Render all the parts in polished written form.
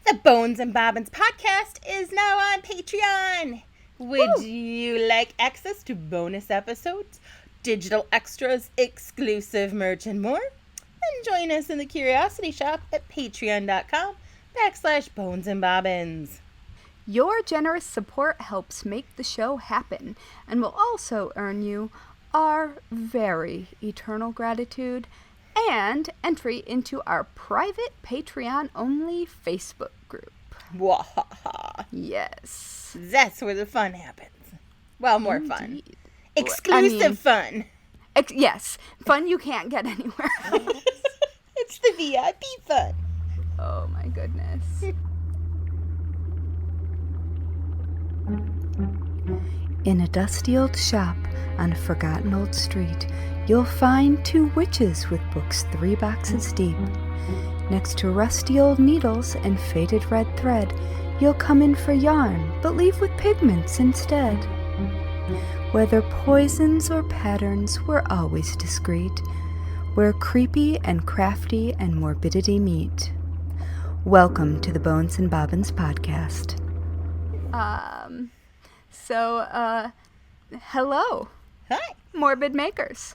The Bones and Bobbins podcast is now on Patreon. Would you like access to bonus episodes, digital extras, exclusive merch, and more? Then join us in the Curiosity Shop at patreon.com/bonesandbobbins. Your generous support helps make the show happen and will also earn you our very eternal gratitude and entry into our private Patreon-only Facebook group. Wahaha. Yes. That's where the fun happens. Well, more fun. Indeed. Exclusive fun. Yes. Fun you can't get anywhere else. It's the VIP fun. Oh my goodness. In a dusty old shop on a forgotten old street, you'll find two witches with books 3 boxes deep. Next to rusty old needles and faded red thread, you'll come in for yarn, but leave with pigments instead. Whether poisons or patterns, we're always discreet, where creepy and crafty and morbidity meet. Welcome to the Bones and Bobbins podcast. Hello. Hi. Morbid makers.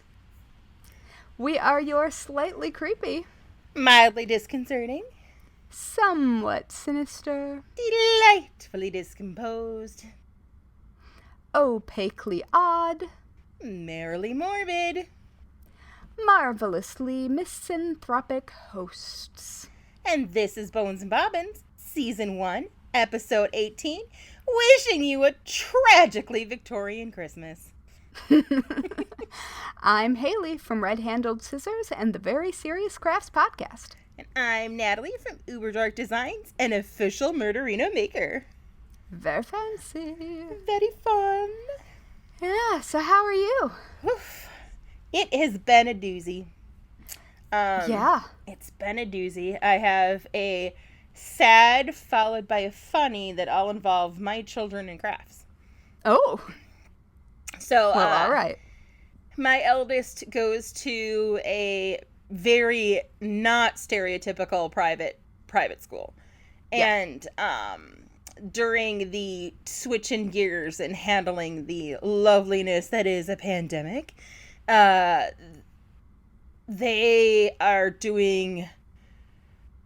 We are your slightly creepy, Mildly disconcerting, somewhat sinister, delightfully discomposed, opaquely odd, merrily morbid, marvelously misanthropic hosts. and this is Bones and Bobbins, Season 1, Episode 18, wishing you a tragically Victorian Christmas. I'm Haley from Red Handled Scissors and the Very Serious Crafts podcast. And I'm Natalie from Uber Dark Designs, an official Murderino maker. Very fancy. Very fun. Yeah, so how are you? Oof. It has been a doozy. Yeah. It's been a doozy. I have a sad followed by a funny that all involve my children and crafts. Oh. So, Well, all right. My eldest goes to a very not stereotypical private school. Yeah. And during the switching gears and handling the loveliness that is a pandemic, they are doing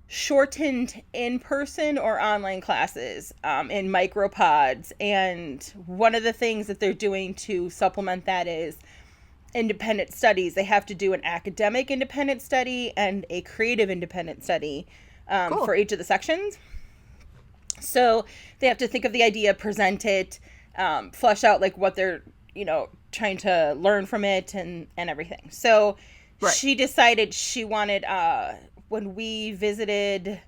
shortened in-person or online classes in micropods. And one of the things that they're doing to supplement that is independent studies. They have to do an academic independent study and a creative independent study Cool. for each of the sections. So they have to think of the idea, present it, flesh out like what they're, trying to learn from it and everything. So Right. she decided she wanted, when we visited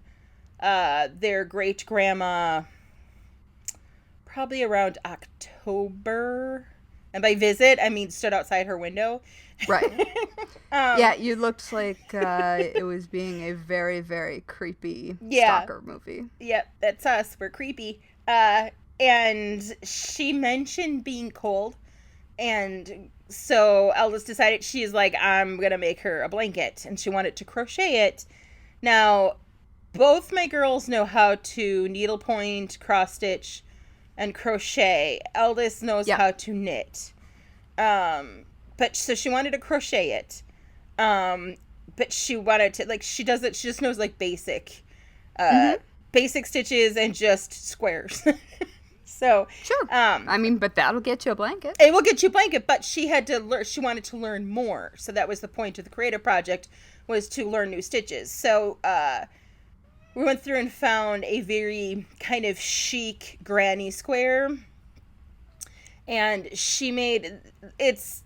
their great grandma, probably around October. And by visit, I mean stood outside her window. Right. Yeah, you looked like it was being a very, very creepy stalker movie. Yep, that's us. We're creepy. And she mentioned being cold. And so Eldest decided, she's like, I'm going to make her a blanket. And she wanted to crochet it. Now, both my girls know how to needlepoint, cross stitch, and crochet. Eldest knows how to knit. But so she wanted to crochet it. But she wanted to, she just knows basic, basic stitches and just squares. So, Sure. But that'll get you a blanket. It will get you a blanket, but she had to learn, she wanted to learn more. So that was the point of the creative project, was to learn new stitches. So, we went through and found a very kind of chic granny square. And she made, she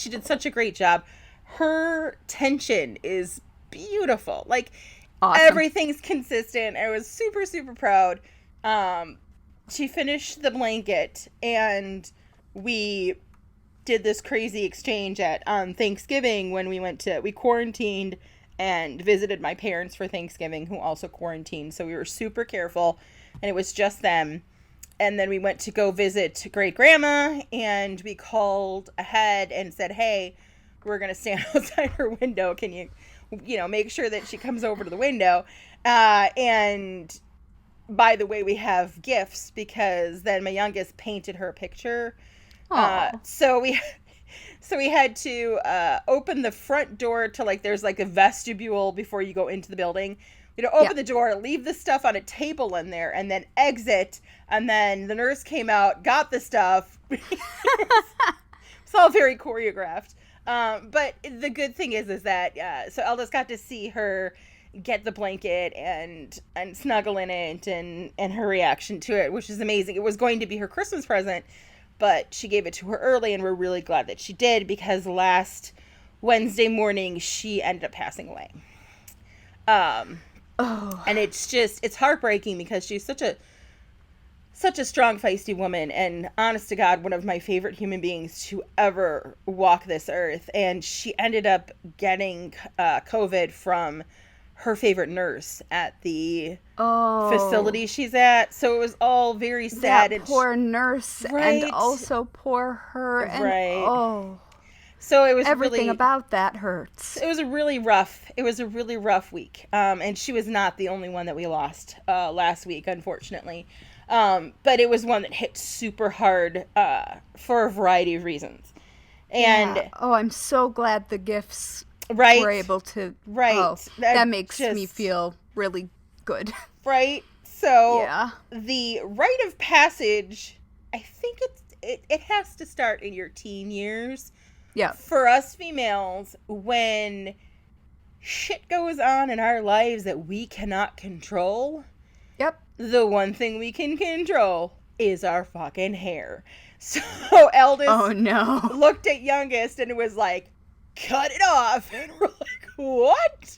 did such a great job. Her tension is beautiful. Awesome. Everything's consistent. I was super, super proud. She finished the blanket and we did this crazy exchange on Thanksgiving when we quarantined and visited my parents for Thanksgiving, who also quarantined. So we were super careful and it was just them. And then we went to go visit great grandma and we called ahead and said, hey, we're going to stand outside her window. make sure that she comes over to the window. And by the way, we have gifts because then my youngest painted her a picture. So we had to open the front door to like, there's like a vestibule before you go into the building. Open the door, leave the stuff on a table in there, and then exit. And then the nurse came out, got the stuff. It's all very choreographed. But the good thing is that, so Eldest got to see her get the blanket and snuggle in it and her reaction to it, which is amazing. It was going to be her Christmas present, but she gave it to her early, and we're really glad that she did, because last Wednesday morning she ended up passing away. And it's heartbreaking because she's such a strong, feisty woman, and honest to God, one of my favorite human beings to ever walk this earth. And she ended up getting COVID from her favorite nurse at the facility she's at. So it was all very sad. That poor nurse, right? And also poor her. And, right. So it was everything really, about that hurts. It was a really rough week. And she was not the only one that we lost last week, unfortunately. But it was one that hit super hard for a variety of reasons. And I'm so glad the gifts were able to. Right. Oh, that makes me feel really good. Right. So the rite of passage, I think it has to start in your teen years. Yeah. For us females, when shit goes on in our lives that we cannot control. Yep. The one thing we can control is our fucking hair. So Eldest looked at Youngest and it was like, cut it off. And we're like, what?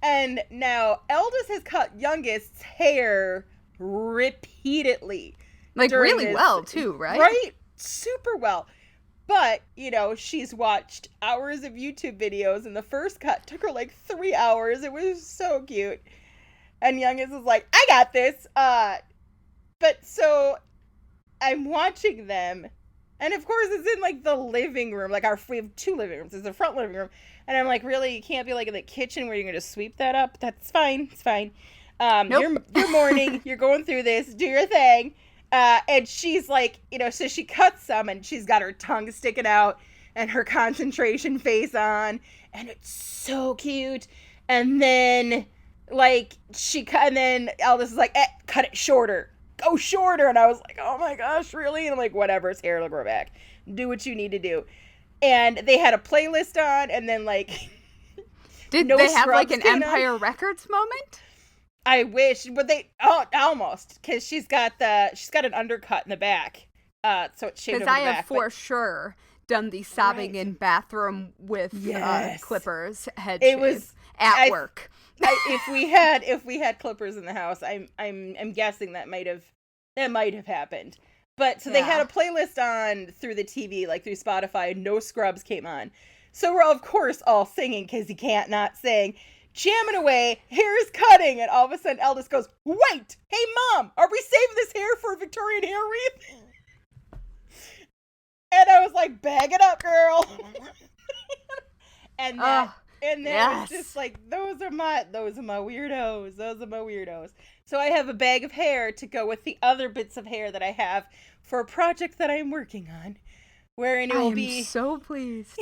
And now Eldest has cut Youngest's hair repeatedly. Like really well too, right? Right? Super well. But, she's watched hours of YouTube videos, and the first cut took her like 3 hours. It was so cute. And Youngest was like, I got this. But so I'm watching them. And of course it's in like the living room. Like we have 2 living rooms. There's the front living room. And I'm like, really? You can't be like in the kitchen where you're going to sweep that up? That's fine. It's fine. Nope. You're mourning. You're going through this. Do your thing. And she's like, so she cuts some and she's got her tongue sticking out and her concentration face on. And it's so cute. And then and then Eldest is like, cut it shorter. Go shorter. And I was like, oh my gosh, really? And I'm like, whatever, his hair will grow back. Do what you need to do. And they had a playlist on, and then did they have like an Empire Records moment? I wish, but almost, because she's got an undercut in the back. So it's shaved over the back. Because I have for sure done the sobbing in bathroom with clippers head shave. It was at work. If we had clippers in the house, I'm guessing that might have happened. But so they had a playlist on through the TV, like through Spotify. No Scrubs came on, so we're of course all singing because you can't not sing, jamming away. Hair is cutting, and all of a sudden Eldest goes, "Wait, hey mom, are we saving this hair for a Victorian hair wreath?" And I was like, "Bag it up, girl." And then it was just like, those are my weirdos. Those are my weirdos. So I have a bag of hair to go with the other bits of hair that I have for a project that I'm working on, wherein it will be so pleased.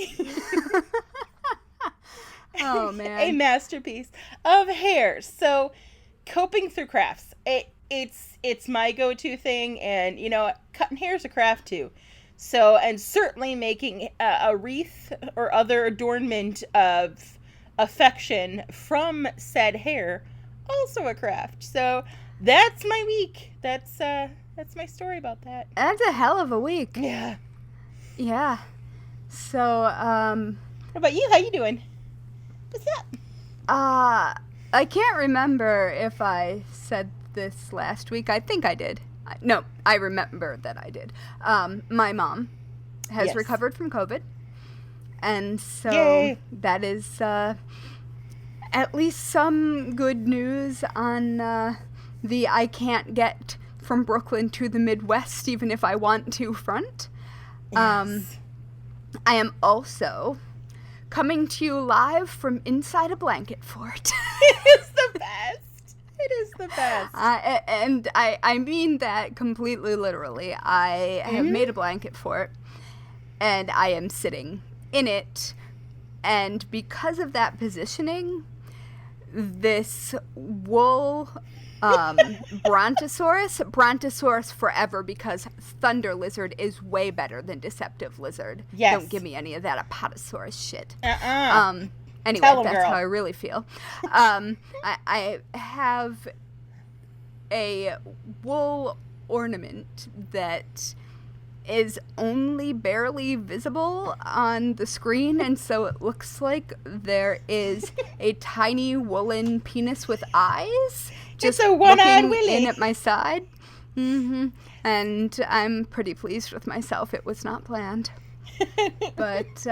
Oh man, a masterpiece of hair. So coping through crafts, it's my go-to thing, and cutting hair is a craft too. So, and certainly making a wreath or other adornment of affection from said hair, also a craft. So that's my week. That's my story about that. That's a hell of a week. Yeah. Yeah. So, what about you? How you doing? What's up? I can't remember if I said this last week. I think I did. No, I remember that I did. My mom has recovered from COVID. And so that is at least some good news on the I can't get from Brooklyn to the Midwest even if I want to front. Yes. I am also coming to you live from inside a blanket fort. It is the best. It is the best. And I mean that completely literally. I have made a blanket fort, and I am sitting in it. And because of that positioning, this wool Brontosaurus forever, because Thunder Lizard is way better than Deceptive Lizard. Yes. Don't give me any of that Apatosaurus shit. Anyway, Tell 'em, that's girl. how I really feel. I have a wool ornament that is only barely visible on the screen, and so it looks like there is a tiny woolen penis with eyes just a one-eyed looking Willy. in at my side. And I'm pretty pleased with myself. It was not planned. But,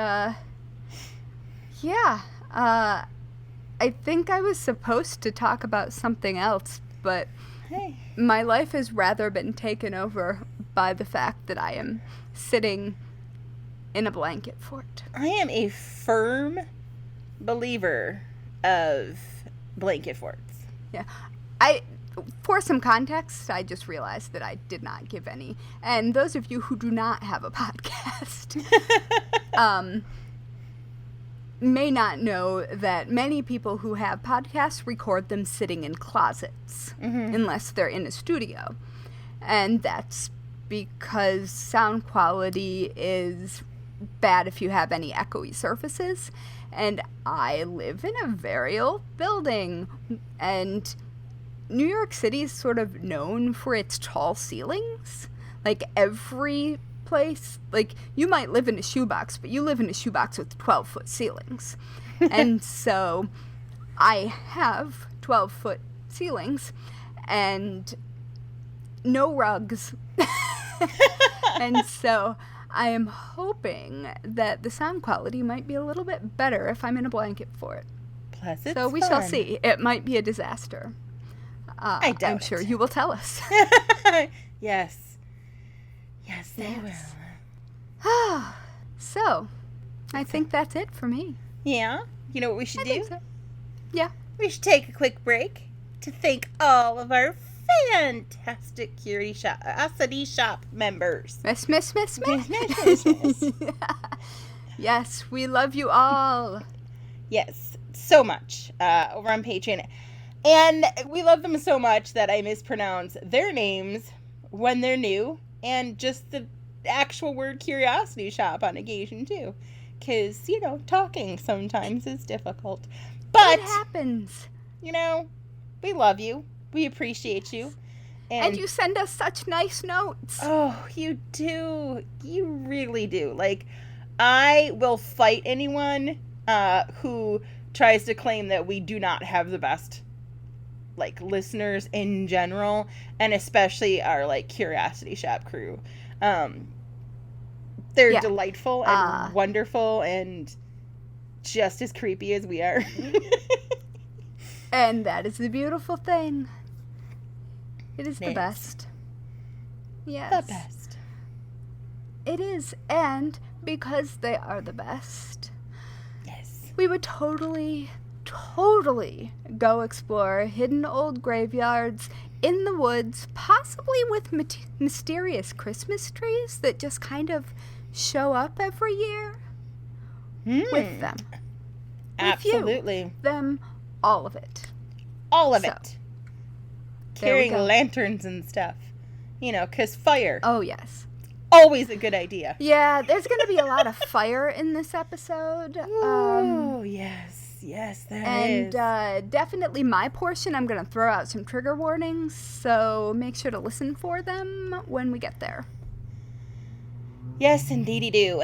yeah. I think I was supposed to talk about something else, but Hey. my life has rather been taken over by the fact that I am sitting in a blanket fort. I am a firm believer of blanket forts. Yeah. For some context, I just realized that I did not give any. And those of you who do not have a podcast may not know that many people who have podcasts record them sitting in closets, unless they're in a studio. And that's because sound quality is bad if you have any echoey surfaces. And I live in a very old building, and New York City is sort of known for its tall ceilings. Like, every place, like, you might live in a shoebox, but you live in a shoebox with 12-foot ceilings. And so I have 12-foot ceilings and no rugs. And so I am hoping that the sound quality might be a little bit better if I'm in a blanket fort. Plus, it's So we fun. shall see. It might be a disaster. I doubt I'm sure it. you will tell us. Yes. Yes, they Yes. will. So, I think that's it for me. Yeah? You know what we should I do? think so. Yeah. We should take a quick break to thank all of our fantastic Curiosity Shop members. Miss. Miss. Yes, we love you all. Yes, so much over on Patreon. And we love them so much that I mispronounce their names when they're new, and just the actual word Curiosity Shop on occasion, too. Because, you know, talking sometimes is difficult. But, It happens. you know, we love you. We appreciate you. And you send us such nice notes. Oh, you do. You really do. Like, I will fight anyone who tries to claim that we do not have the best, like, listeners in general, and especially our, like, Curiosity Shop crew. They're delightful and wonderful and just as creepy as we are. And that is the beautiful thing. It is the Yes. best. Yes. The best. It is. And because they are the best, Yes. we would totally go explore hidden old graveyards in the woods, possibly with mysterious Christmas trees that just kind of show up every year with them. Absolutely. With them, all of it. All of So, it. there we Carrying go. lanterns and stuff. You know, because fire. Oh, yes. Always a good idea. Yeah, there's going to be a lot of fire in this episode. Oh, yes. Yes, there is. And definitely my portion, I'm going to throw out some trigger warnings, so make sure to listen for them when we get there. Yes, indeedy do.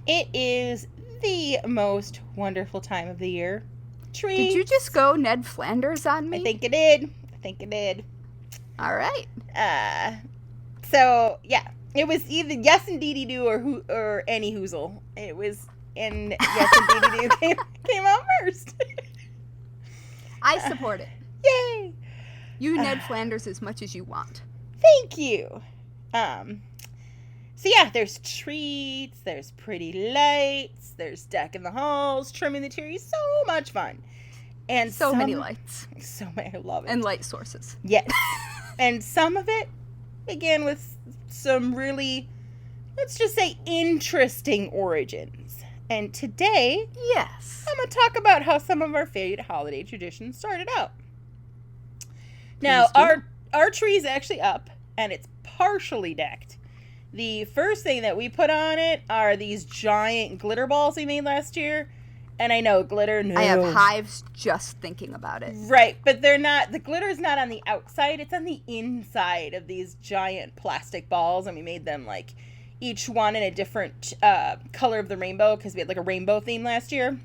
It is the most wonderful time of the year. Treats. Did you just go Ned Flanders on me? I think it did. All right. So, yeah. It was either yes, indeedy do or any hoozle. It was, and yes, indeedy do came out first. I support it. Yay! You Ned Flanders as much as you want. Thank you. So yeah, there's treats, there's pretty lights, there's decking the halls, trimming the trees, so much fun. And so many lights. So many, I love it. And light sources. Yes. And some of it, again, with some really, let's just say, interesting origins. And today, yes, I'm going to talk about how some of our favorite holiday traditions started out. Now, our tree is actually up, and it's partially decked. The first thing that we put on it are these giant glitter balls we made last year. And I know, glitter, no. I have hives just thinking about it. Right, but they're not, the glitter's not on the outside, it's on the inside of these giant plastic balls. And we made them, like, each one in a different color of the rainbow, because we had, like, a rainbow theme last year.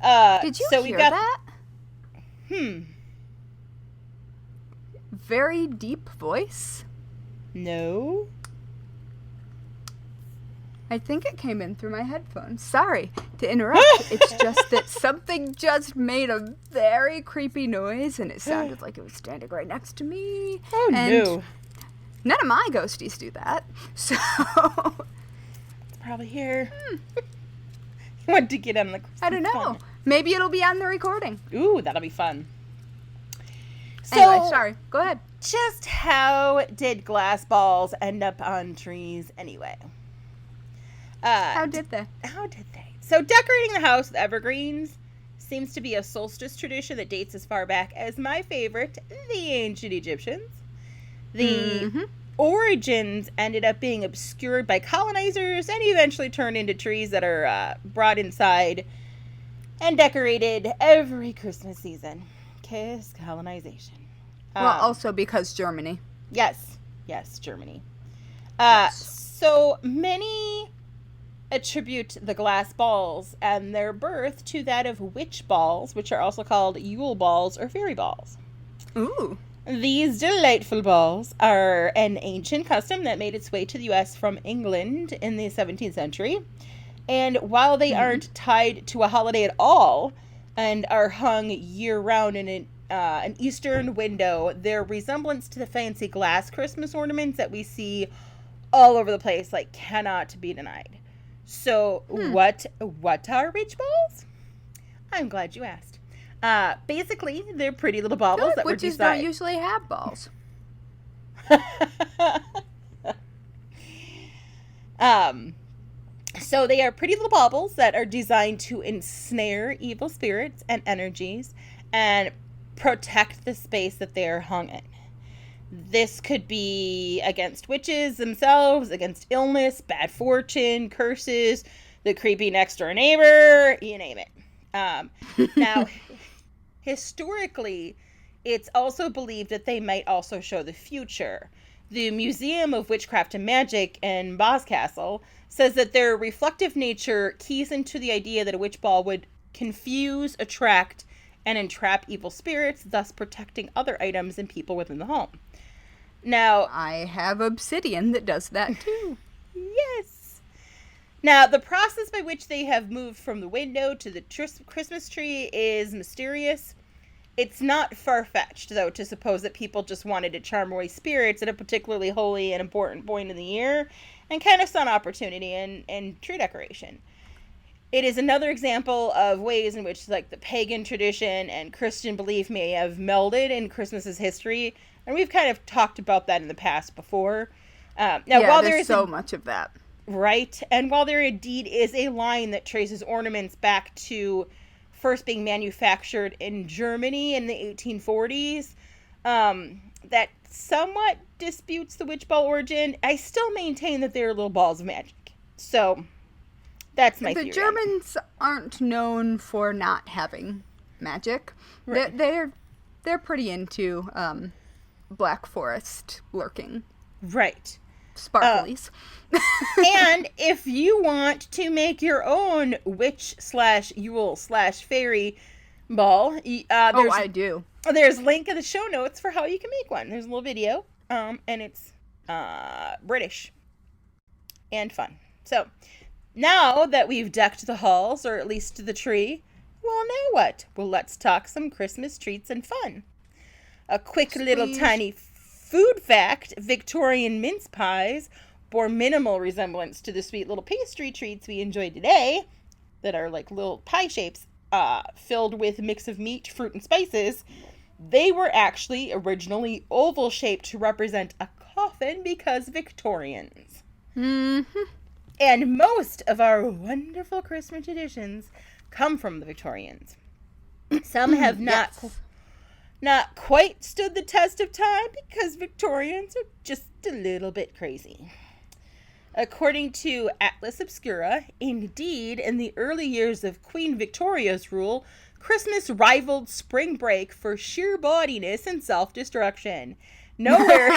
Did you hear that? Very deep voice? No. I think it came in through my headphones. Sorry to interrupt. It's just that something just made a very creepy noise, and it sounded like it was standing right next to me. Oh, no. None of my ghosties do that. So. It's probably here. You want to get on the Christmas I don't know. Fun. Maybe it'll be on the recording. Ooh, that'll be fun. So, anyway, sorry. Go ahead. Just how did glass balls end up on trees anyway? How did they? So decorating the house with evergreens seems to be a solstice tradition that dates as far back as my favorite, the ancient Egyptians. The origins ended up being obscured by colonizers and eventually turned into trees that are brought inside and decorated every Christmas season. Kiss colonization. Well, also because Germany. Yes, Germany. So many attribute the glass balls and their birth to that of witch balls, which are also called Yule balls or fairy balls. Ooh. These delightful balls are an ancient custom that made its way to the U.S. from England in the 17th century. And while they aren't tied to a holiday at all and are hung year-round in an eastern window, their resemblance to the fancy glass Christmas ornaments that we see all over the place, like, cannot be denied. So, what are witch balls? I'm glad you asked. Basically, they're pretty little baubles that were designed. Witches don't usually have balls. So they are pretty little baubles that are designed to ensnare evil spirits and energies and protect the space that they are hung in. This could be against witches themselves, against illness, bad fortune, curses, the creepy next door neighbor, you name it. Now, historically, it's also believed that they might also show the future. The Museum of Witchcraft and Magic in Boscastle says that their reflective nature keys into the idea that a witch ball would confuse, attract, and entrap evil spirits, thus protecting other items and people within the home. Now, I have obsidian that does that too. Yes. Now, the process by which they have moved from the window to the Christmas tree is mysterious. It's not far-fetched, though, to suppose that people just wanted to charm away spirits at a particularly holy and important point in the year and kind of saw an opportunity in tree decoration. It is another example of ways in which, like, the pagan tradition and Christian belief may have melded in Christmas's history. And we've kind of talked about that in the past before. While there's so much of that. Right. And while there indeed is a line that traces ornaments back to first being manufactured in Germany in the 1840s, that somewhat disputes the witch ball origin, I still maintain that they're little balls of magic. So, that's my theory. The Germans aren't known for not having magic. Right. They're pretty into Black Forest lurking. Right. Sparklies. And if you want to make your own witch/Yule/fairy ball, I do. There's a link in the show notes for how you can make one. There's a little video, and it's British and fun. So, now that we've decked the halls, or at least the tree, well, now what? Well, let's talk some Christmas treats and fun. A quick little tiny food fact, Victorian mince pies bore minimal resemblance to the sweet little pastry treats we enjoy today that are like little pie shapes filled with a mix of meat, fruit, and spices. They were actually originally oval shaped to represent a coffin because Victorians. Mm-hmm. And most of our wonderful Christmas traditions come from the Victorians. Some have not quite stood the test of time because Victorians are just a little bit crazy. According to Atlas Obscura, indeed, in the early years of Queen Victoria's rule, Christmas rivaled spring break for sheer bawdiness and self-destruction. Nowhere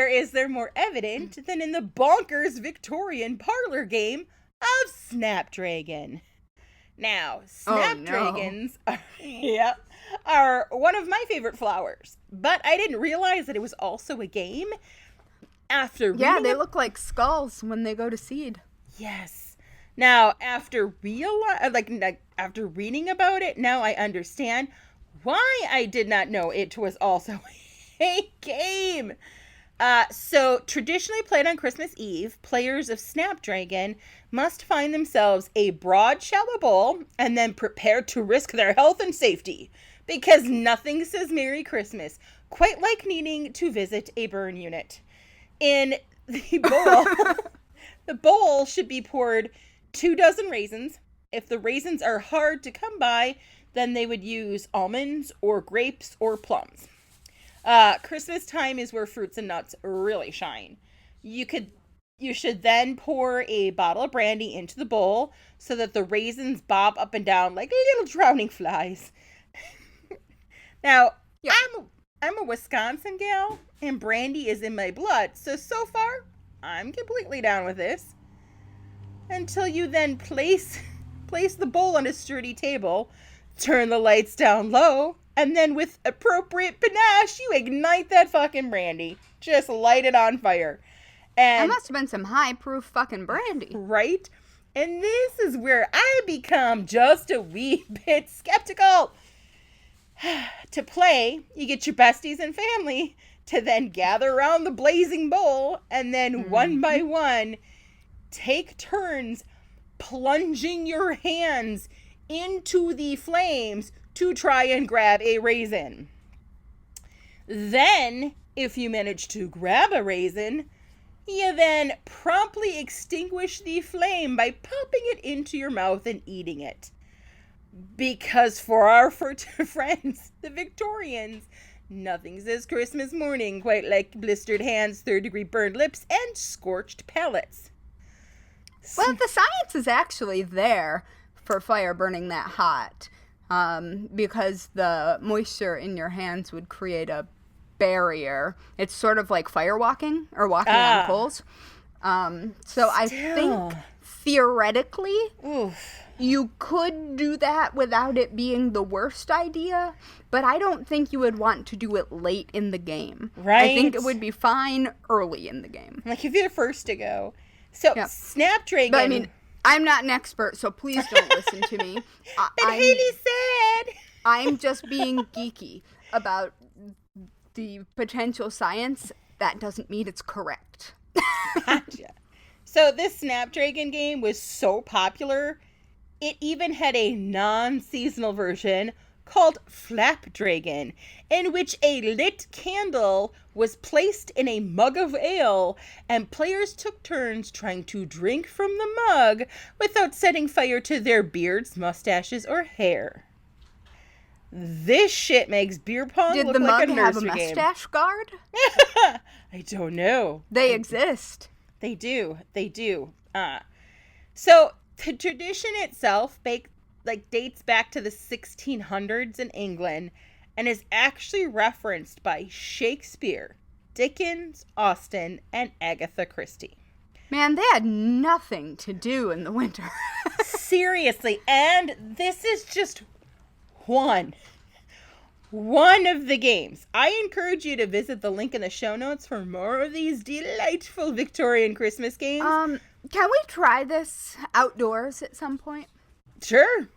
is there more evident than in the bonkers Victorian parlor game of Snapdragon. Now, Snapdragons are one of my favorite flowers, but I didn't realize that it was also a game. They look like skulls when they go to seed. Yes. Now, after reading about it, now I understand why I did not know it was also a game. So, traditionally played on Christmas Eve, players of Snapdragon must find themselves a broad, shallow bowl and then prepare to risk their health and safety, because nothing says Merry Christmas quite like needing to visit a burn unit. In the bowl, the bowl should be poured 2 dozen raisins. If the raisins are hard to come by, then they would use almonds or grapes or plums. Christmas time is where fruits and nuts really shine. You should then pour a bottle of brandy into the bowl so that the raisins bob up and down like little drowning flies. Now, yep. I'm a Wisconsin gal, and brandy is in my blood, so far, I'm completely down with this. Until you then place the bowl on a sturdy table, turn the lights down low, and then with appropriate panache, you ignite that fucking brandy. Just light it on fire. And that must have been some high-proof fucking brandy. Right? And this is where I become just a wee bit skeptical. To play, you get your besties and family to then gather around the blazing bowl and then one by one take turns plunging your hands into the flames to try and grab a raisin. Then, if you manage to grab a raisin, you then promptly extinguish the flame by popping it into your mouth and eating it. Because for our friends, the Victorians, nothing says Christmas morning quite like blistered hands, 3rd-degree burned lips, and scorched palates. Well, the science is actually there for fire burning that hot, because the moisture in your hands would create a barrier. It's sort of like fire walking or walking on coals. I think theoretically, you could do that without it being the worst idea, but I don't think you would want to do it late in the game. Right. I think it would be fine early in the game. Like if you're the first to go. So, yep. Snapdragon. But I mean, I'm not an expert, so please don't listen to me. But Haley said. I'm just being geeky about the potential science. That doesn't mean it's correct. Gotcha. So this Snapdragon game was so popular, it even had a non-seasonal version called Flapdragon, in which a lit candle was placed in a mug of ale, and players took turns trying to drink from the mug without setting fire to their beards, mustaches, or hair. This shit makes beer pong look like a nursery game. Did the mug have a mustache guard? I don't know. They exist. They do. So the tradition itself dates back to the 1600s in England and is actually referenced by Shakespeare, Dickens, Austen, and Agatha Christie. Man, they had nothing to do in the winter. Seriously, and this is just one of the games. I encourage you to visit the link in the show notes for more of these delightful Victorian Christmas games. Can we try this outdoors at some point? Sure.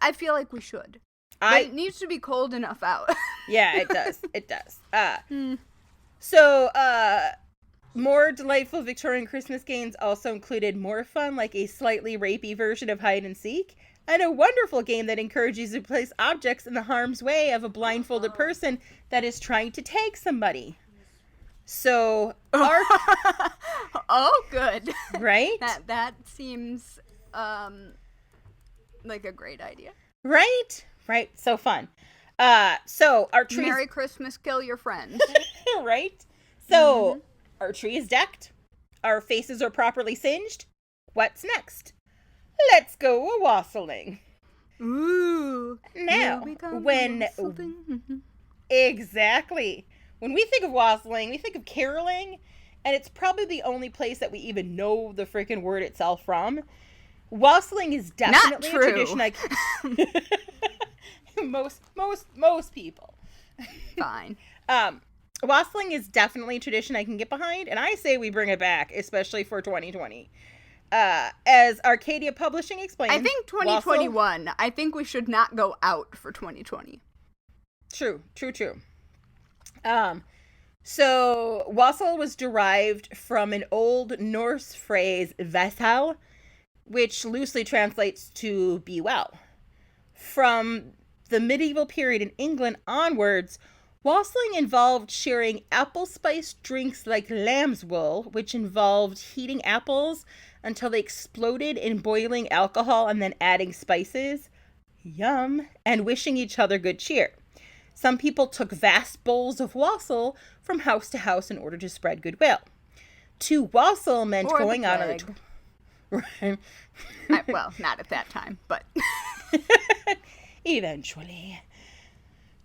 I feel like we should. But it needs to be cold enough out. Yeah, it does. So, more delightful Victorian Christmas games also included more fun, like a slightly rapey version of hide and seek, and a wonderful game that encourages you to place objects in the harm's way of a blindfolded person that is trying to tag somebody. So, our... Oh, good. Right? That seems like a great idea. Right? Right. So fun. So our tree. Merry Christmas, kill your friends. Right? So our tree is decked. Our faces are properly singed. What's next? Let's go a wassailing. Ooh. Now, when... Exactly. When we think of wassailing, we think of caroling, and it's probably the only place that we even know the freaking word itself from. Wassailing is definitely a tradition. Most people. Fine. Wassailing is definitely a tradition I can get behind, and I say we bring it back, especially for 2020. As Arcadia Publishing explains, I think 2021. I think we should not go out for 2020. True. So wassail was derived from an Old Norse phrase, "vassal," which loosely translates to "be well." From the medieval period in England onwards, wassailing involved sharing apple-spiced drinks like lamb's wool, which involved heating apples until they exploded in boiling alcohol and then adding spices. Yum. And wishing each other good cheer. Some people took vast bowls of wassail from house to house in order to spread goodwill. To wassail meant going out on a... Well, not at that time, but... Eventually.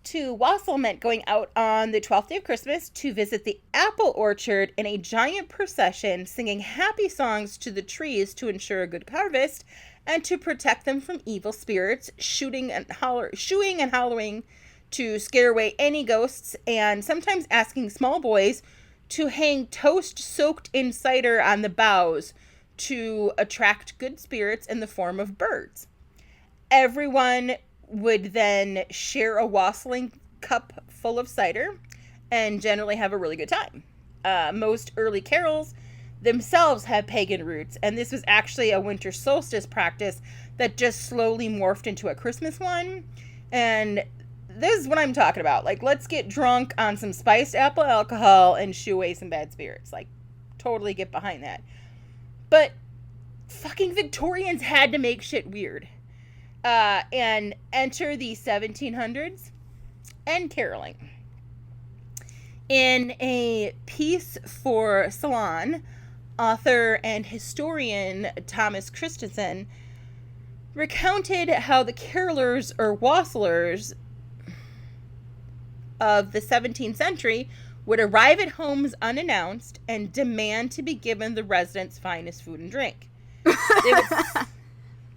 To wassail meant going out on the 12th day of Christmas to visit the apple orchard in a giant procession, singing happy songs to the trees to ensure a good harvest and to protect them from evil spirits, shooing and hollering to scare away any ghosts, and sometimes asking small boys to hang toast soaked in cider on the boughs to attract good spirits in the form of birds. Everyone would then share a wassailing cup full of cider and generally have a really good time. Most early carols themselves have pagan roots, and this was actually a winter solstice practice that just slowly morphed into a Christmas one. And this is what I'm talking about. Like, let's get drunk on some spiced apple alcohol and shoo away some bad spirits. Like, totally get behind that. But fucking Victorians had to make shit weird. And enter the 1700s and caroling. In a piece for Salon, author and historian Thomas Christensen recounted how the carolers or wassailers of the 17th century would arrive at homes unannounced and demand to be given the residents' finest food and drink.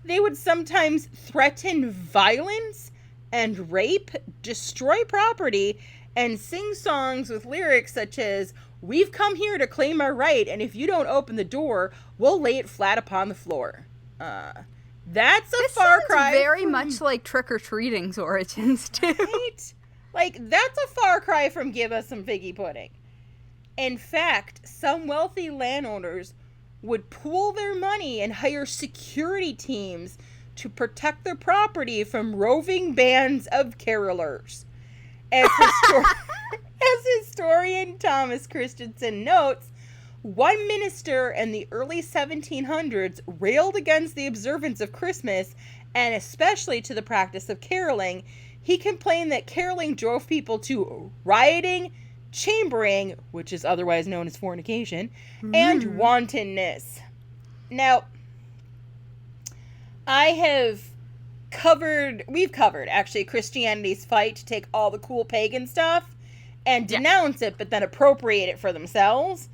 They would sometimes threaten violence and rape, destroy property, and sing songs with lyrics such as, "We've come here to claim our right, and if you don't open the door, we'll lay it flat upon the floor." That's a far cry. Very much like trick-or-treating's origins, too. Right? Like, that's a far cry from "give us some figgy pudding." In fact, some wealthy landowners would pool their money and hire security teams to protect their property from roving bands of carolers. As historian Thomas Christensen notes, one minister in the early 1700s railed against the observance of Christmas and especially to the practice of caroling. He complained that caroling drove people to rioting, chambering, which is otherwise known as fornication, and wantonness. Now, we've covered actually Christianity's fight to take all the cool pagan stuff and denounce it, but then appropriate it for themselves.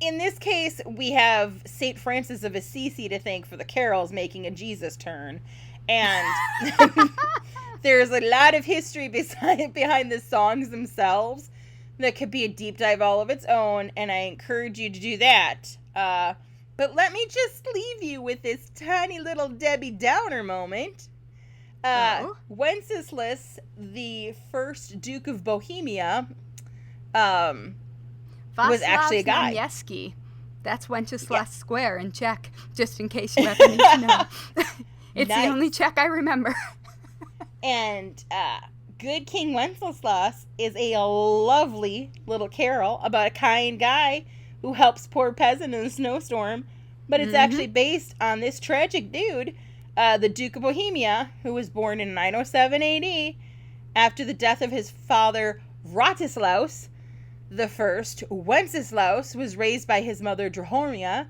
In this case, we have St. Francis of Assisi to thank for the carols making a Jesus turn. And there's a lot of history behind the songs themselves that could be a deep dive all of its own, and I encourage you to do that. But let me just leave you with this tiny little Debbie Downer moment. Wenceslas, the first Duke of Bohemia, was actually a guy. Niemieski. That's Wenceslas Square in Czech, just in case you ever need to know. It's the only Czech I remember. And Good King Wenceslas is a lovely little carol about a kind guy who helps poor peasant in a snowstorm. But it's actually based on this tragic dude, the Duke of Bohemia, who was born in 907 AD after the death of his father Ratislaus the First. Wenceslaus was raised by his mother Drahomira,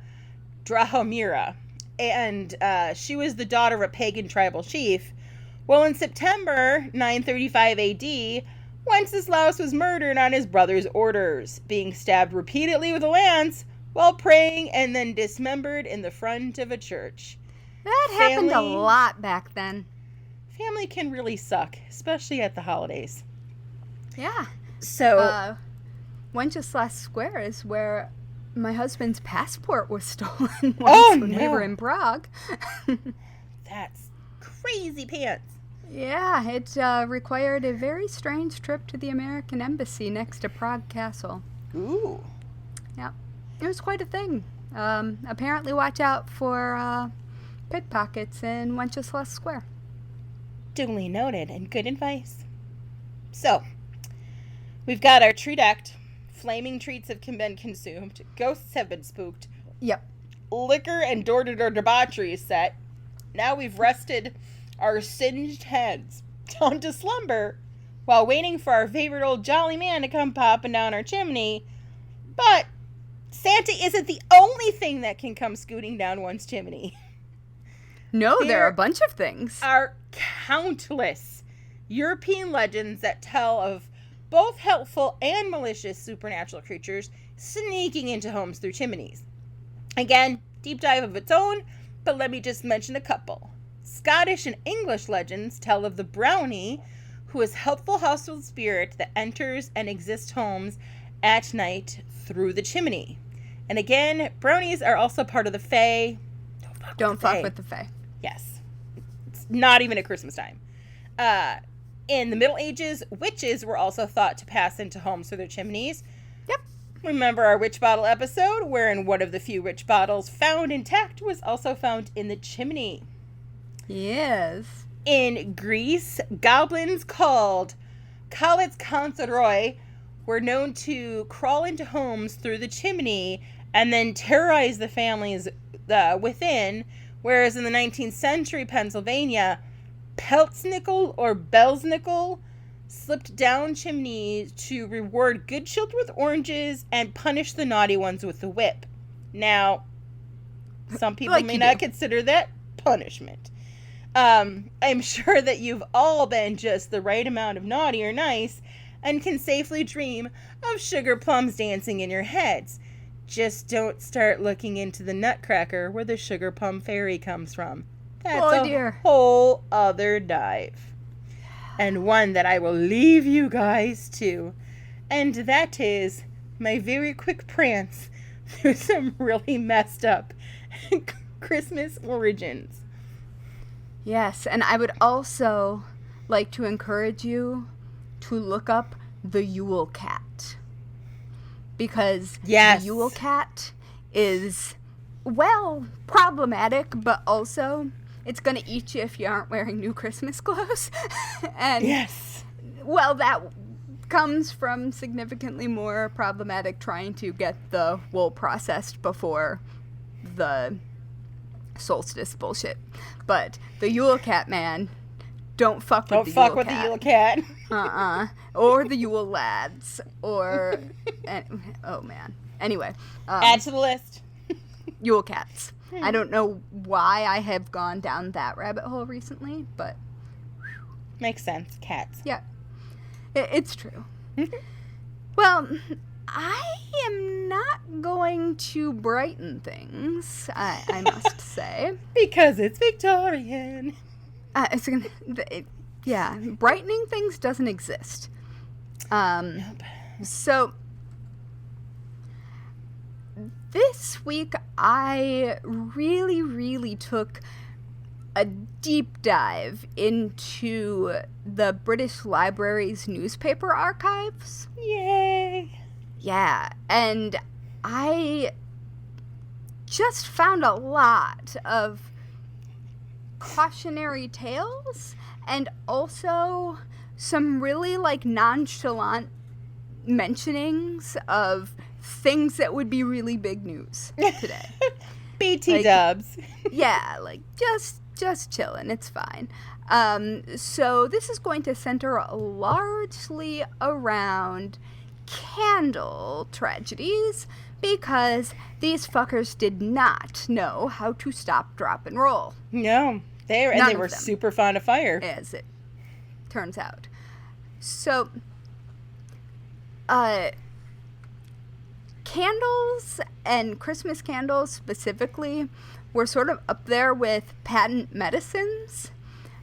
and she was the daughter of a pagan tribal chief. Well, in September 935 AD, Wenceslaus was murdered on his brother's orders, being stabbed repeatedly with a lance while praying and then dismembered in the front of a church. That happened a lot back then. Family can really suck, especially at the holidays. Yeah. So, Wenceslas Square is where my husband's passport was stolen once when we were in Prague. That's crazy pants. Yeah, it required a very strange trip to the American Embassy next to Prague Castle. Ooh. Yeah, it was quite a thing. Apparently watch out for pickpockets in Wenceslas Square. Duly noted, and good advice. So, we've got our treat act. Flaming treats have been consumed. Ghosts have been spooked. Yep. Liquor and door-to-door debauchery is set. Now we've rested our singed heads down to slumber while waiting for our favorite old jolly man to come popping down our chimney. But Santa isn't the only thing that can come scooting down one's chimney. No, there are a bunch of things. There are countless European legends that tell of both helpful and malicious supernatural creatures sneaking into homes through chimneys. Again, deep dive of its own, but let me just mention a couple. Scottish and English legends tell of the brownie, who is a helpful household spirit that enters and exists homes at night through the chimney. And again, brownies are also part of the Fae. Don't fuck with the Fae. Yes. It's not even at Christmas time. In the Middle Ages, witches were also thought to pass into homes through their chimneys. Yep. Remember our witch bottle episode, wherein one of the few witch bottles found intact was also found in the chimney. Yes. In Greece, goblins called Kalits Konsoroi were known to crawl into homes through the chimney and then terrorize the families within, whereas in the 19th century Pennsylvania, Peltznickel or Belsnickel slipped down chimneys to reward good children with oranges and punish the naughty ones with the whip. Now, some people may not consider that punishment. I'm sure that you've all been just the right amount of naughty or nice and can safely dream of sugar plums dancing in your heads. Just don't start looking into the nutcracker where the sugar plum fairy comes from. That's a whole other dive. And one that I will leave you guys to. And that is my very quick prance through some really messed up Christmas origins. Yes, and I would also like to encourage you to look up the Yule Cat. Because the Yule Cat is, well, problematic, but also it's going to eat you if you aren't wearing new Christmas clothes. And, well, that comes from significantly more problematic trying to get the wool processed before the solstice bullshit. But the Yule Cat, man, don't fuck with the Yule Cat. Don't fuck with the Yule Cat. Or the Yule Lads. Or, oh man. Anyway. Add to the list. Yule Cats. I don't know why I have gone down that rabbit hole recently, but... Makes sense. Cats. Yeah. It's true. Well, I am not going to brighten things, I must say. Because it's Victorian. Yeah, brightening things doesn't exist. Nope. So, this week I really took a deep dive into the British Library's newspaper archives. Yay! Yeah, and I just found a lot of cautionary tales and also some really, like, nonchalant mentionings of things that would be really big news today. BT like, dubs. Yeah, like, just chilling. It's fine. So this is going to center largely around candle tragedies because these fuckers did not know how to stop, drop, and roll. No, they were super fond of fire, as it turns out. So, candles and Christmas candles specifically were sort of up there with patent medicines,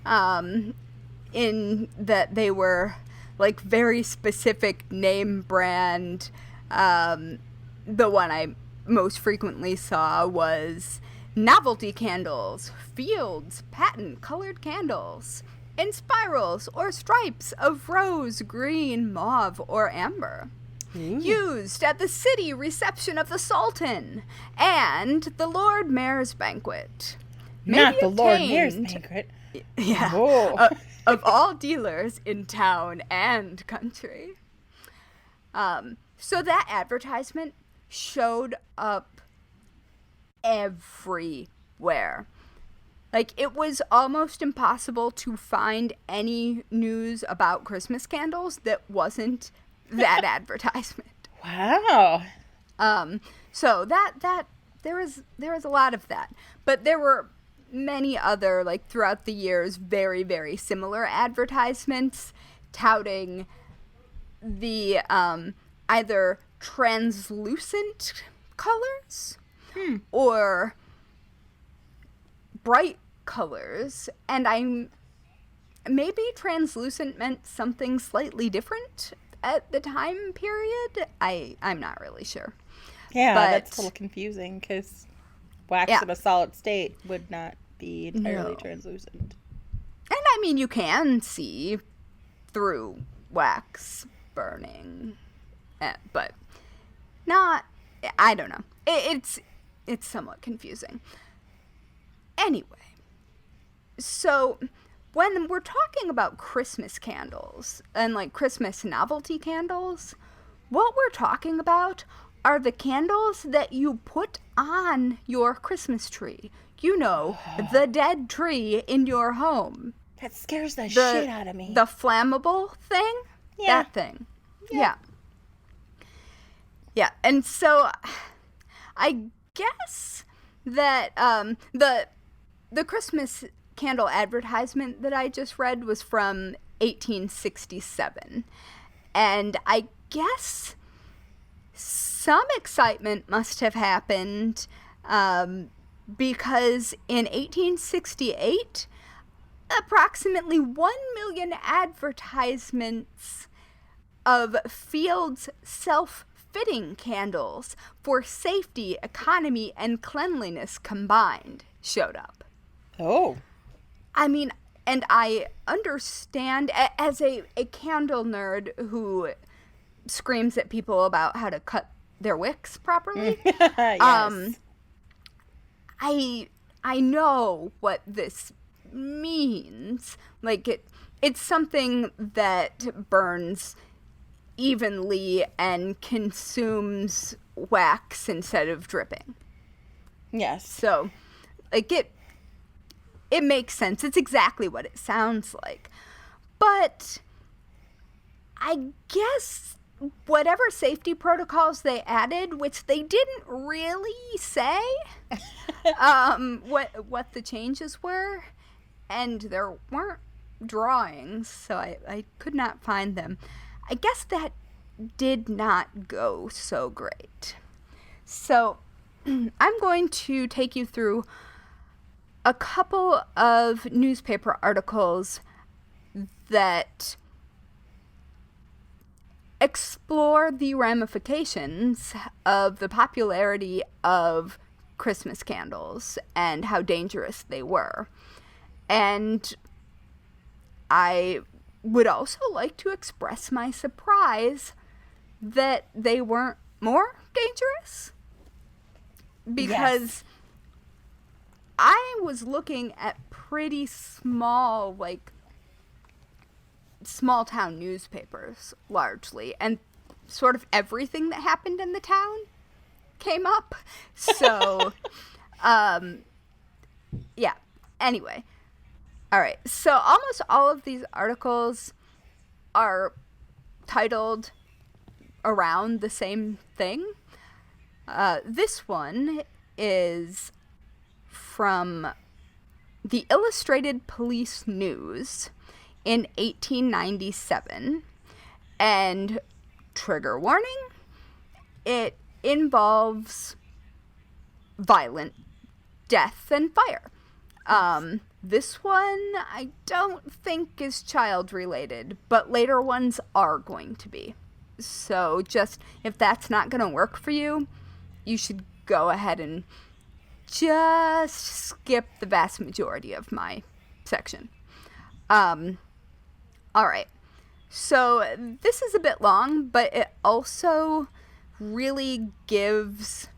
in that they were, like, very specific name brand. The one I most frequently saw was novelty candles, Fields patent colored candles, in spirals or stripes of rose, green, mauve, or amber. Used at the city reception of the Sultan and the Lord Mayor's banquet. Not the Lord Mayor's banquet. Yeah. Of all dealers in town and country. So that advertisement showed up everywhere. Like, it was almost impossible to find any news about Christmas candles that wasn't that advertisement. Wow. So that there was a lot of that, but there were many other, like, throughout the years, very, very similar advertisements touting the either translucent colors or bright colors, and maybe translucent meant something slightly different at the time period. I'm not really sure. Yeah, but that's a little confusing because wax in a solid state would not be entirely translucent. And I mean, you can see through wax burning, but not, I don't know. It's somewhat confusing. Anyway, so when we're talking about Christmas candles and, like, Christmas novelty candles, what we're talking about are the candles that you put on your Christmas tree. You know, the dead tree in your home. That scares the shit out of me. The flammable thing? Yeah. That thing. Yeah. Yeah, and so I guess that the Christmas candle advertisement that I just read was from 1867. And I guess some excitement must have happened because in 1868, approximately 1 million advertisements of Fields self-fitting candles for safety, economy, and cleanliness combined showed up. Oh. I mean, and I understand, as a candle nerd who screams at people about how to cut their wicks properly, yes. I know what this means. Like, it's something that burns evenly and consumes wax instead of dripping. Yes. So, like, it makes sense. It's exactly what it sounds like. But I guess whatever safety protocols they added, which they didn't really say what the changes were, and there weren't drawings, so I could not find them. I guess that did not go so great. So I'm going to take you through a couple of newspaper articles that explore the ramifications of the popularity of Christmas candles and how dangerous they were. And I would also like to express my surprise that they weren't more dangerous. Because I was looking at pretty small, like, small town newspapers, largely, and sort of everything that happened in the town came up. So, yeah. Anyway. All right. So almost all of these articles are titled around the same thing. This one is from the Illustrated Police News in 1897, and trigger warning, it involves violent death and fire. This one I don't think is child related, but later ones are going to be. So just, if that's not going to work for you, you should go ahead and just skip the vast majority of my section. Alright, so this is a bit long, but it also really gives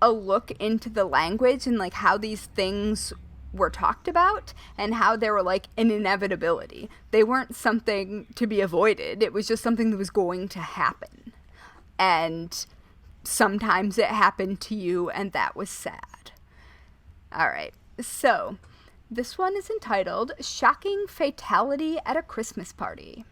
a look into the language and like how these things were talked about and how they were like an inevitability. They weren't something to be avoided. It was just something that was going to happen. And sometimes it happened to you, and that was sad. Alright, so this one is entitled Shocking Fatality at a Christmas Party.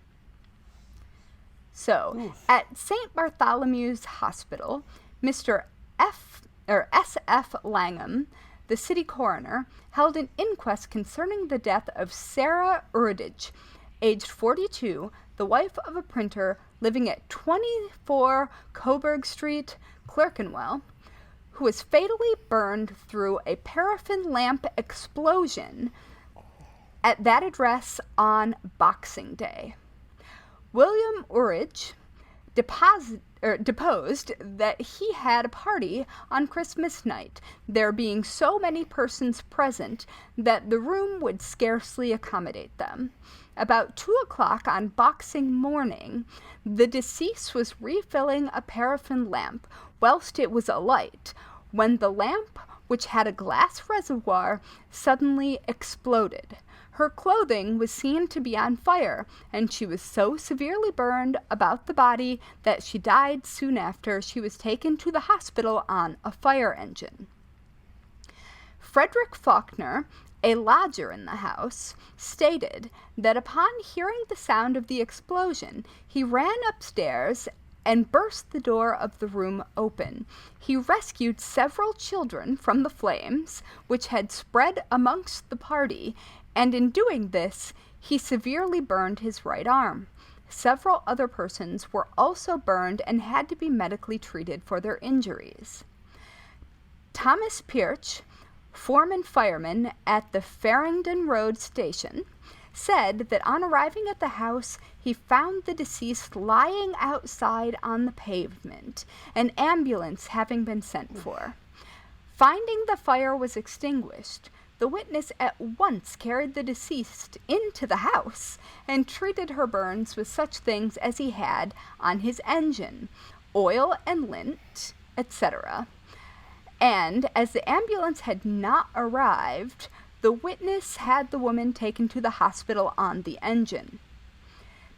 So, at St. Bartholomew's Hospital, Mr. S.F. Langham, the city coroner, held an inquest concerning the death of Sarah Uredage, aged 42, the wife of a printer living at 24 Coburg Street, Clerkenwell, who was fatally burned through a paraffin lamp explosion at that address on Boxing Day. William Uredage deposed that he had a party on Christmas night, there being so many persons present that the room would scarcely accommodate them. About 2 o'clock on Boxing morning, the deceased was refilling a paraffin lamp whilst it was alight, when the lamp, which had a glass reservoir, suddenly exploded. Her clothing was seen to be on fire, and she was so severely burned about the body that she died soon after she was taken to the hospital on a fire engine. Frederick Faulkner, a lodger in the house, stated that upon hearing the sound of the explosion, he ran upstairs and burst the door of the room open. He rescued several children from the flames, which had spread amongst the party, and in doing this, he severely burned his right arm. Several other persons were also burned and had to be medically treated for their injuries. Thomas Pirch, foreman fireman at the Farringdon Road station, said that on arriving at the house, he found the deceased lying outside on the pavement, an ambulance having been sent for. Finding the fire was extinguished, the witness at once carried the deceased into the house and treated her burns with such things as he had on his engine, oil and lint, etc. And as the ambulance had not arrived, the witness had the woman taken to the hospital on the engine.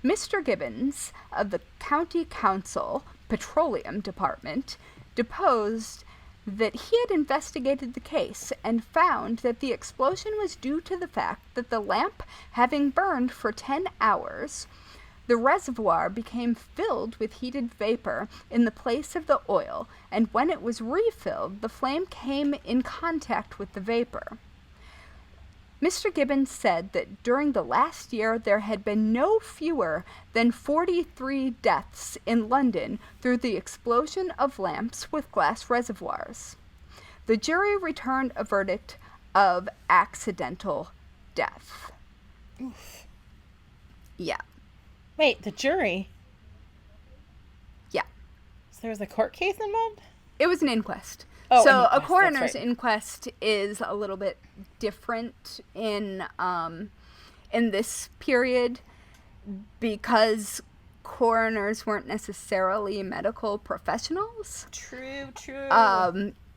Mr. Gibbons of the County Council Petroleum Department deposed that he had investigated the case and found that the explosion was due to the fact that the lamp having burned for 10 hours, the reservoir became filled with heated vapor in the place of the oil, and when it was refilled, the flame came in contact with the vapor. Mr. Gibbons said that during the last year there had been no fewer than 43 deaths in London through the explosion of lamps with glass reservoirs. The jury returned a verdict of accidental death. Oof. Yeah. Wait, the jury? Yeah. So there was a court case involved? It was an inquest. Oh, so inquest, a coroner's right. inquest is a little bit different in this period because coroners weren't necessarily medical professionals. True.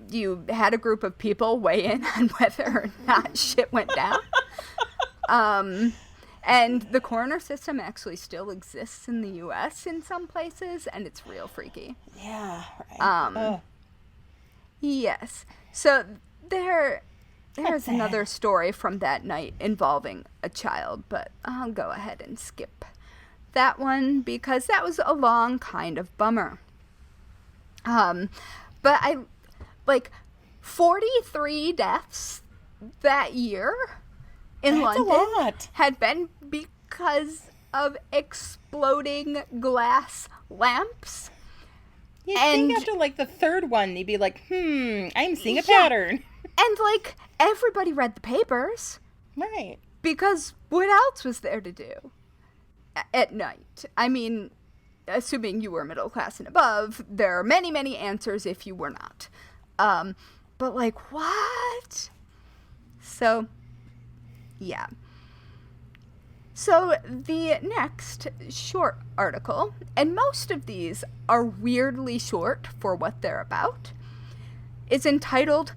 You had a group of people weigh in on whether or not shit went down. And the coroner system actually still exists in the U.S. in some places, and it's real freaky. Yeah, right. Yes. So there's another story from that night involving a child, but I'll go ahead and skip that one because that was a long kind of bummer. But 43 deaths that year in London had been because of exploding glass lamps. You'd think after the third one, you'd be like, I'm seeing a pattern. And everybody read the papers. Right. Because what else was there to do at night? I mean, assuming you were middle class and above, there are many, many answers if you were not. But what? So, yeah. So the next short article, and most of these are weirdly short for what they're about, is entitled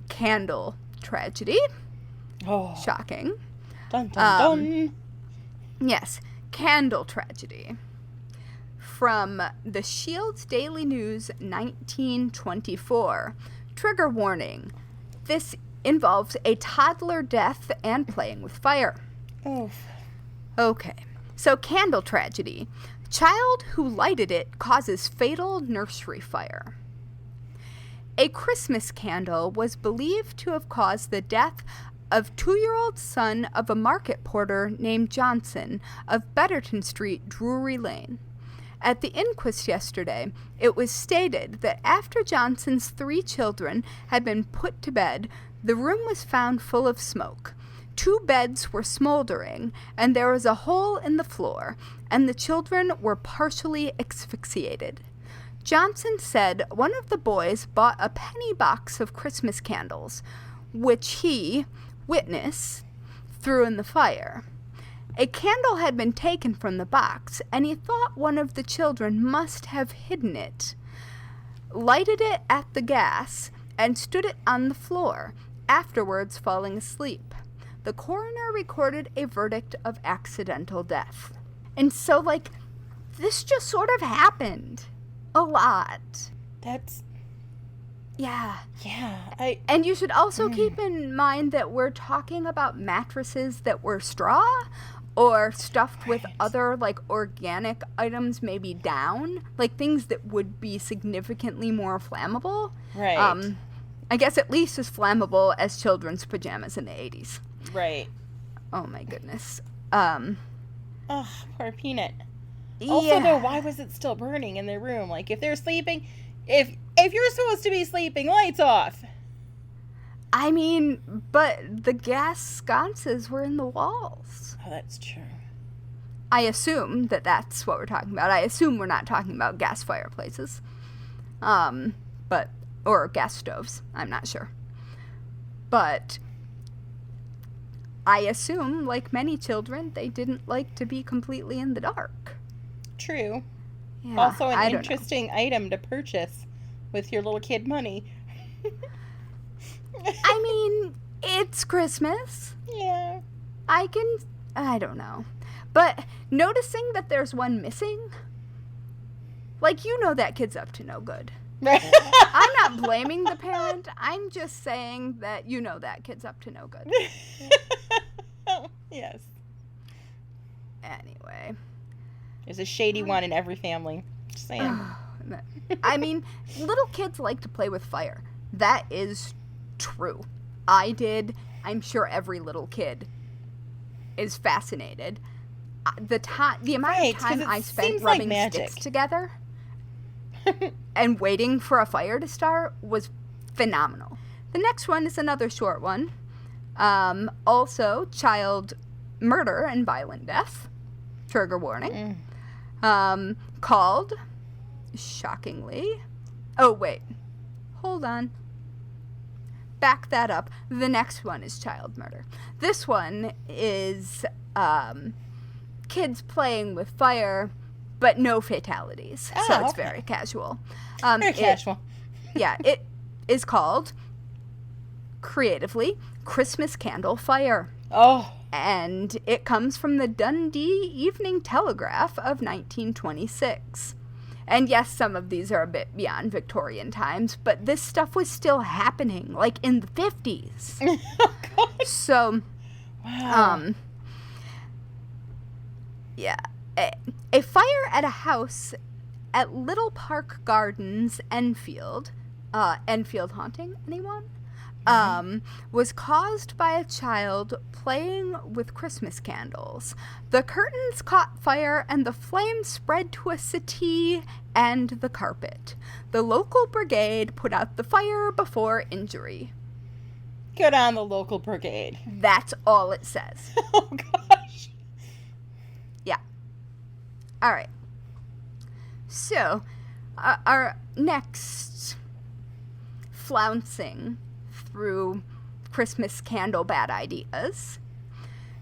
Candle Tragedy. Oh. Shocking. Dun, dun, dun. Yes, Candle Tragedy. From the Shields Daily News 1924. Trigger warning. This involves a toddler death and playing with fire. Oof. Okay, so Candle Tragedy. Child who lighted it causes fatal nursery fire. A Christmas candle was believed to have caused the death of 2-year-old son of a market porter named Johnson of Betterton Street, Drury Lane. At the inquest yesterday, it was stated that after Johnson's 3 children had been put to bed, the room was found full of smoke. 2 beds were smoldering, and there was a hole in the floor, and the children were partially asphyxiated. Johnson said one of the boys bought a penny box of Christmas candles, which he, witness, threw in the fire. A candle had been taken from the box, and he thought one of the children must have hidden it, lighted it at the gas, and stood it on the floor, afterwards falling asleep. The coroner recorded a verdict of accidental death. And so, this just sort of happened a lot. That's... Yeah. Yeah. And you should also keep in mind that we're talking about mattresses that were straw or stuffed with other, organic items, maybe down. Things that would be significantly more flammable. Right. I guess at least as flammable as children's pajamas in the 80s. Right. Oh, my goodness. Ugh, poor Peanut. Also, though, why was it still burning in their room? If they're sleeping, if you're supposed to be sleeping, lights off. I mean, but the gas sconces were in the walls. Oh, that's true. I assume that that's what we're talking about. I assume we're not talking about gas fireplaces. Or gas stoves. I'm not sure. But I assume, like many children, they didn't like to be completely in the dark. True. Yeah, also an interesting item to purchase with your little kid money. I mean, it's Christmas. Yeah. I don't know. But noticing that there's one missing, that kid's up to no good. I'm not blaming the parent. I'm just saying that that kid's up to no good. Yes. Anyway. There's a shady one in every family. Just saying. I mean, little kids like to play with fire. That is true. I did. I'm sure every little kid is fascinated. The amount of time I spent rubbing sticks together and waiting for a fire to start was phenomenal. The next one is another short one. Also, child murder and violent death. Trigger warning. Called, shockingly... Oh, wait. Hold on. Back that up. The next one is child murder. This one is kids playing with fire but no fatalities. Oh, so it's okay. very casual. Very casual. Yeah, it is called, creatively, Christmas Candle Fire. Oh. And it comes from the Dundee Evening Telegraph of 1926. And yes, some of these are a bit beyond Victorian times, but this stuff was still happening, like in the 50s. Oh, God. So, Wow. yeah. A fire at a house at Little Park Gardens, Enfield. Enfield haunting, anyone? Was caused by a child playing with Christmas candles. The curtains caught fire and the flames spread to a settee and the carpet. The local brigade put out the fire before injury. Good on the local brigade. That's all it says. Oh, gosh. Yeah. All right. So, our next flouncing through Christmas candle bad ideas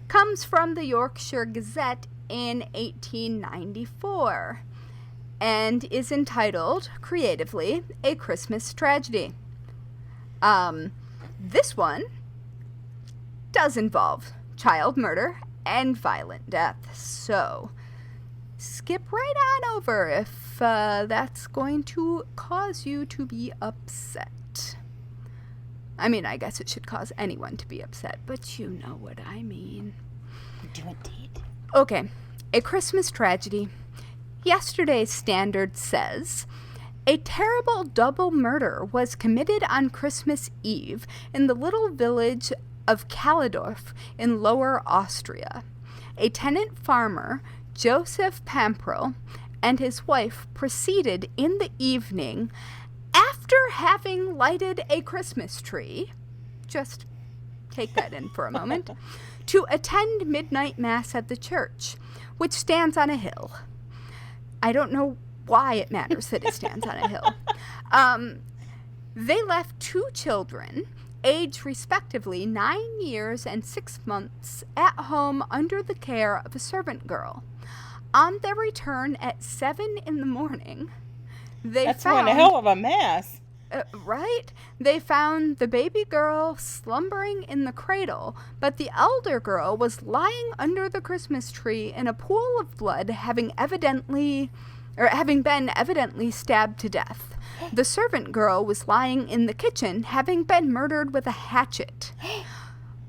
comes from the Yorkshire Gazette in 1894 and is entitled, creatively, A Christmas Tragedy. This one does involve child murder and violent death, so skip right on over if that's going to cause you to be upset. I mean, I guess it should cause anyone to be upset, but you know what I mean. Do indeed. Okay, A Christmas Tragedy. Yesterday's Standard says, a terrible double murder was committed on Christmas Eve in the little village of Kalledorf in Lower Austria. A tenant farmer, Joseph Pamprel, and his wife proceeded in the evening, after having lighted a Christmas tree, just take that in for a moment, to attend midnight mass at the church, which stands on a hill. I don't know why it matters that it stands on a hill. They left 2 children, aged respectively 9 years and 6 months, at home under the care of a servant girl. On their return at 7 in the morning, That's one hell of a mess. Right? They found the baby girl slumbering in the cradle, but the elder girl was lying under the Christmas tree in a pool of blood, having been evidently stabbed to death. The servant girl was lying in the kitchen, having been murdered with a hatchet.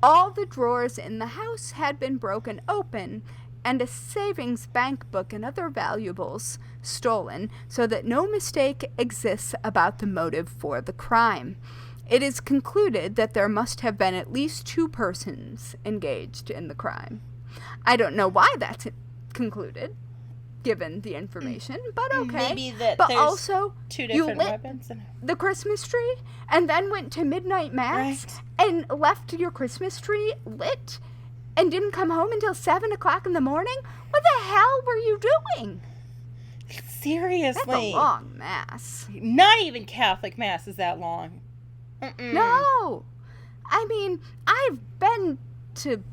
All the drawers in the house had been broken open, and a savings bank book and other valuables stolen, so that no mistake exists about the motive for the crime. It is concluded that there must have been at least 2 persons engaged in the crime. I don't know why that's concluded, given the information, but okay. Maybe that but there's also, 2 different you lit weapons. the Christmas tree and then went to midnight mass Right. and left your Christmas tree lit and didn't come home until 7 o'clock in the morning? What the hell were you doing? Seriously. That's a long mass. Not even Catholic mass is that long. Mm-mm. No! I mean, I've been to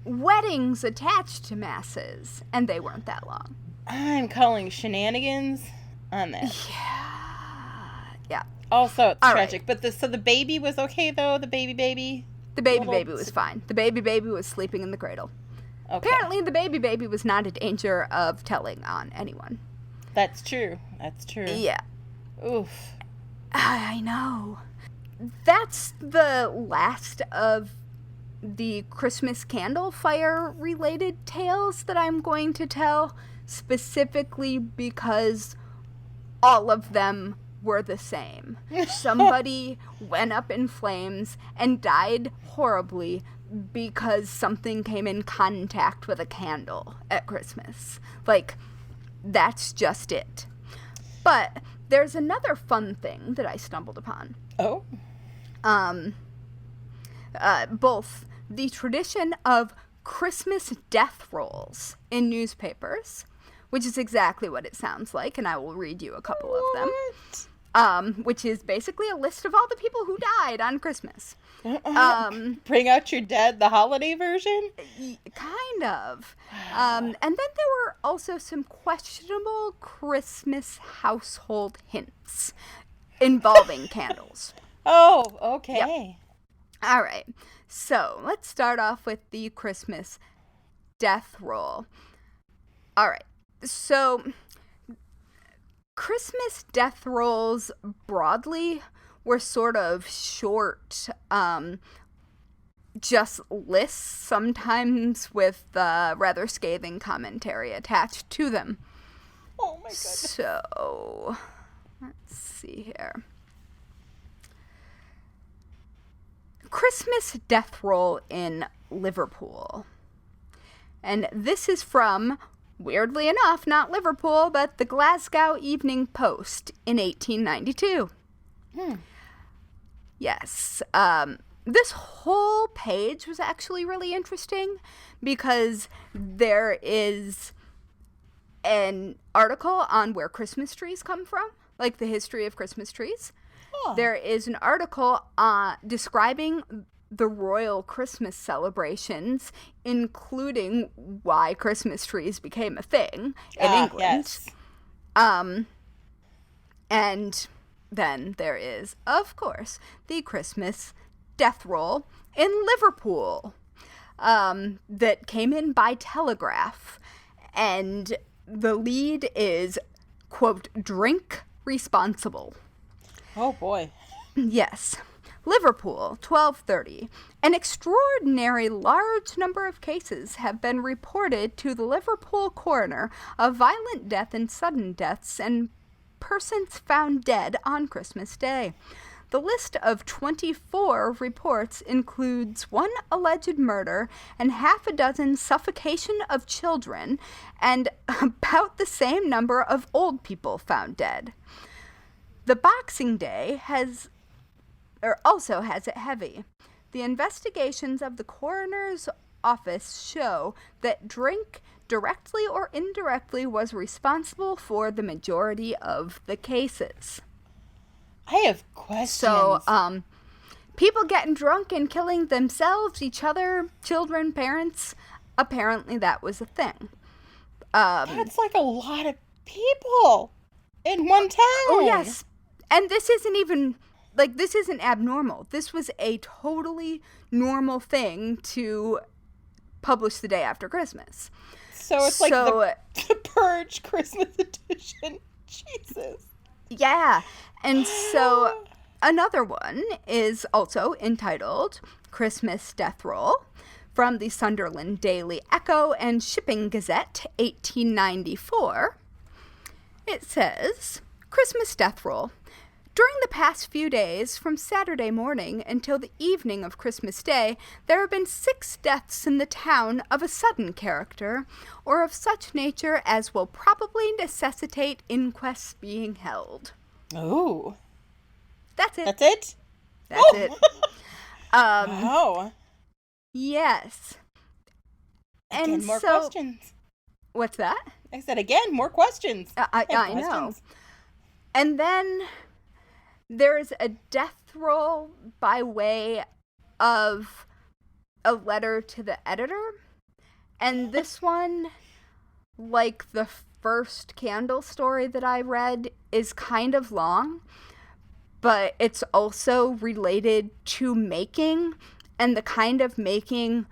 weddings attached to masses, and they weren't that long. I'm calling shenanigans on that. Yeah. Also, it's All tragic. right. But so the baby was okay, though? The baby? The baby Little- baby was fine. The baby baby was sleeping in the cradle. Okay. Apparently, the baby baby was not in danger of telling on anyone. That's true. That's true. Yeah. Oof. I know. That's the last of the Christmas candle fire related tales that I'm going to tell, specifically because all of them were the same. Somebody went up in flames and died horribly because something came in contact with a candle at Christmas. Like, that's just it. But there's another fun thing that I stumbled upon. Oh? Both the tradition of Christmas death rolls in newspapers, which is exactly what it sounds like, and I will read you a couple of them. which is basically a list of all the people who died on Christmas. Bring out your dead, the holiday version? Kind of. And then there were also some questionable Christmas household hints involving candles. Oh, okay. Yep. All right. So let's start off with the Christmas death roll. All right. So Christmas death rolls broadly were sort of short, just lists, sometimes with rather scathing commentary attached to them. Oh my goodness. So, let's see here. Christmas death roll in Liverpool. And this is from, weirdly enough, not Liverpool, but the Glasgow Evening Post in 1892. Yes. This whole page was actually really interesting because there is an article on where Christmas trees come from, like the history of Christmas trees. Oh. There is an article describing the royal Christmas celebrations, including why Christmas trees became a thing in England. Yes. And then there is, of course, the Christmas death roll in Liverpool that came in by telegraph. And the lead is, quote, drink responsible. Oh, boy. Yes. Liverpool, 1230. An extraordinary large number of cases have been reported to the Liverpool coroner of violent death and sudden deaths and persons found dead on Christmas Day. The list of 24 reports includes one alleged murder and half a dozen suffocation of children and about the same number of old people found dead. The Boxing Day also has it heavy. The investigations of the coroner's office show that drink, directly or indirectly, was responsible for the majority of the cases. I have questions. So, people getting drunk and killing themselves, each other, children, parents, apparently that was a thing. That's like a lot of people in one town. Oh, yes. And this isn't even, this isn't abnormal. This was a totally normal thing to publish the day after Christmas. So it's like the Purge Christmas edition. Jesus. Yeah. And so another one is also entitled Christmas Death Roll from the Sunderland Daily Echo and Shipping Gazette, 1894. It says, Christmas Death Roll. During the past few days, from Saturday morning until the evening of Christmas Day, there have been 6 deaths in the town of a sudden character, or of such nature as will probably necessitate inquests being held. Oh. That's it. That's it? That's it. Wow. Yes. Again, And more so, questions. What's that? I said again, more questions. I know. And then there's a death roll by way of a letter to the editor. And this one, like the first candle story that I read, is kind of long, but it's also related to making, and the kind of making